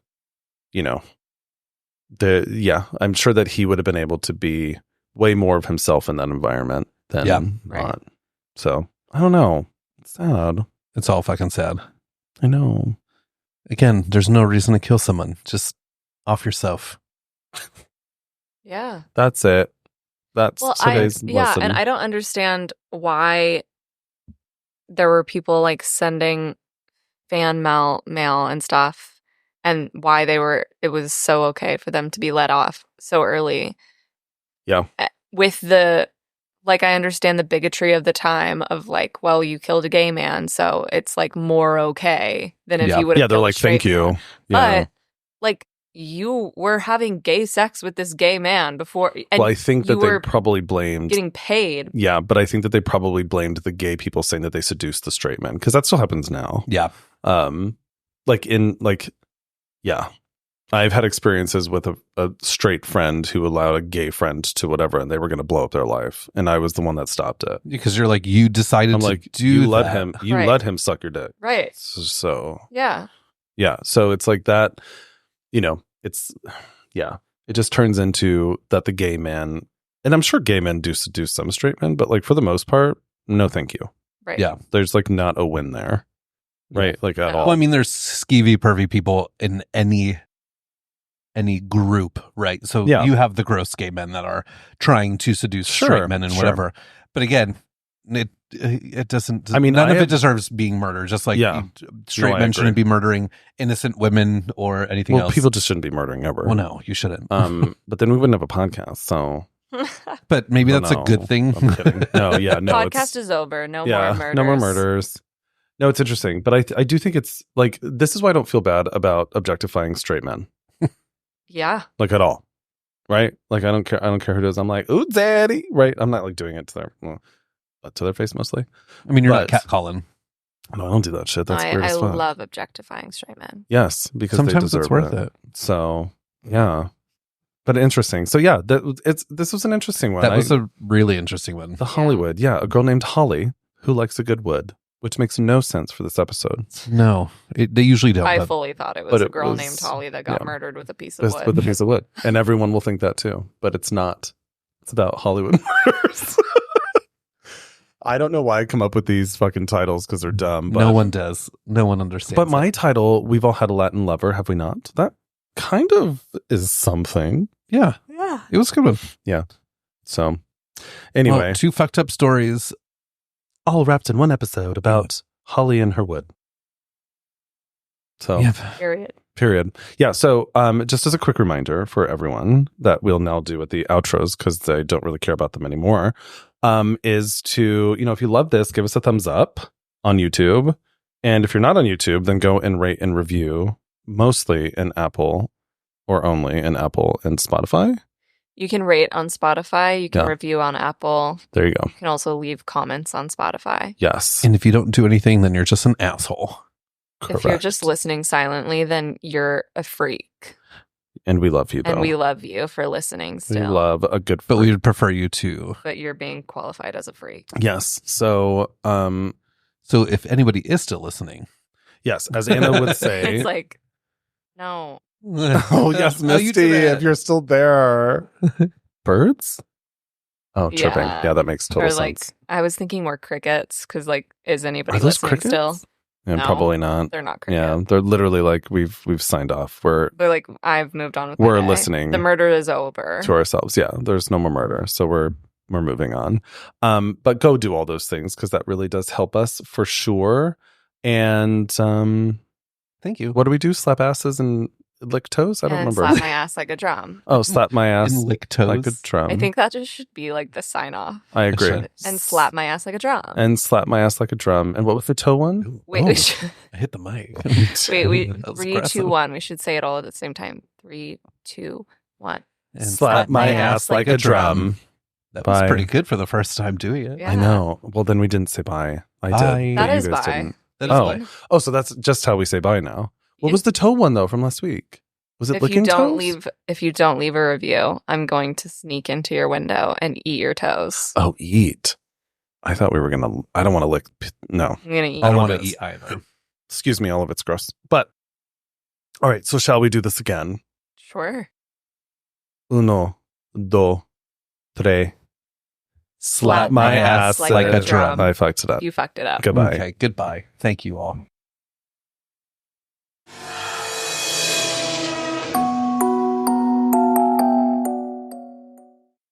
I'm sure that he would have been able to be way more of himself in that environment than Right. not. So I don't know. It's sad. It's all fucking sad. I know. Again, there's no reason to kill someone. Just off yourself. Yeah. That's it. That's today's lesson. and I don't understand why there were people like sending fan mail and stuff, and why it was so okay for them to be let off so early. Yeah. With I understand the bigotry of the time of like, well, you killed a gay man, so it's like more okay than if you would have. Yeah, they're killed a like, straight thank you. man. Yeah. But like, you were having gay sex with this gay man before, and Well, I think that you they were probably blamed. getting paid. Yeah, but I think that they probably blamed the gay people saying that they seduced the straight men because that still happens now. Yeah. Yeah. I've had experiences with a straight friend who allowed a gay friend to whatever, and they were going to blow up their life, and I was the one that stopped it. Because you're like, you decided I'm to like, do you that. let him suck your dick. Right. So Yeah. yeah, so it's like that. It's it just turns into that the gay man, and I'm sure gay men do seduce some straight men, but like for the most part, no, thank you. Right. Yeah. There's like not a win there, right? Like at No. all. Well, I mean, there's skeevy, pervy people in any group, right? So Yeah. you have the gross gay men that are trying to seduce Sure, straight men and sure. whatever. But again, it doesn't. I mean, none I of have- it deserves being murdered. Just like Yeah. straight No, I men agree. shouldn't be murdering innocent women or anything Well, else. people just shouldn't be murdering ever. Well, no, you shouldn't. But then we wouldn't have a podcast. So But maybe Well, that's a no, good thing. I'm kidding. No, yeah, no. Podcast is over. No more murders. No more murders. No, it's interesting, but I do think it's like this is why I don't feel bad about objectifying straight men, Yeah. like at all, right? Like I don't care who it is. I'm like, ooh, daddy, right? I'm not like doing it to their face mostly. I mean, you're not But- catcalling. No, I don't do that shit. That's weird I as fuck. love objectifying straight men. Yes, because they Sometimes deserve it's worth it. So yeah, but interesting. So yeah, this was an interesting one. That was a really interesting one. the Hollywood. Yeah, a girl named Holly who likes a good wood, which makes no sense for this episode. No, they usually don't. I but fully thought it but was a it girl was- named Holly that got yeah. murdered with a piece of wood. With a piece of wood, and everyone will think that too. But it's not. It's about Hollywood murders. I don't know why I come up with these fucking titles because they're dumb. But, no one does. No one understands. But my it. title, we've all had a Latin lover, have we not? That kind of is something. Yeah, Yeah. it was a good one. So anyway, Well, two fucked up stories. all wrapped in one episode about Holly and her wood. So Yeah. Period. Yeah. So just as a quick reminder for everyone that we'll now do at the outros because I don't really care about them anymore, is to, if you love this, give us a thumbs up on YouTube. And if you're not on YouTube, then go and rate and review mostly in Apple or only in Apple and Spotify. You can rate on Spotify. You can Yeah. review on Apple. There you go. You can also leave comments on Spotify. Yes. And if you don't do anything, then you're just an asshole. If you're just listening silently, then you're a freak. And we love you, though. And we love you for listening still. We love a good But freak. we would prefer you to. But you're being qualified as a freak. Yes. So, So if anybody is still listening. yes, as Anna would say. It's like, no. Oh, yes, No, you Misty, did it. if you're still there. Birds? Oh, chirping. Yeah. Yeah, that makes total Or like, sense. I was thinking more crickets because, like, is anybody Are those listening crickets? still? Yeah, No. probably not. They're not crickets. Yeah, they're literally like we've signed off. We're They're like, I've moved on with my We're day. listening The murder is over. to ourselves. Yeah, there's no more murder, so we're moving on. But go do all those things because that really does help us for sure. And Thank you. what do we do? Slap asses and lick toes? I don't and remember. slap my ass like a drum. Oh, slap my ass And lick toes. like a drum. I think that just should be like the sign off. I agree. should. And slap my ass like a drum. And slap my ass like a drum. And what was the toe one? Wait, Oh, we should, I hit the mic. wait, That was 3, aggressive. 2, 1. We should say it all at the same time. 3, 2, 1. And slap my ass like a drum. That was Bye. pretty good for the first time doing it. Yeah. I know. Well, then we didn't say bye. I Bye. did. That but is you guys bye. didn't. That is Oh. fine. Oh, so that's just how we say bye now. What You- was the toe one though from last week? Was it If you licking don't toes? if you don't leave a review, I'm going to sneak into your window and eat your toes. Oh, eat. I thought we were gonna. I don't want to lick. No, I'm gonna eat. I don't all want of to it. eat either. excuse me. All of it's gross. But all right. So shall we do this again? Sure. Uno, dos, tres. Slap Slap my my ass ass like like a a drum. drum. I fucked it up. You fucked it up. Goodbye. Okay, goodbye. Thank you all.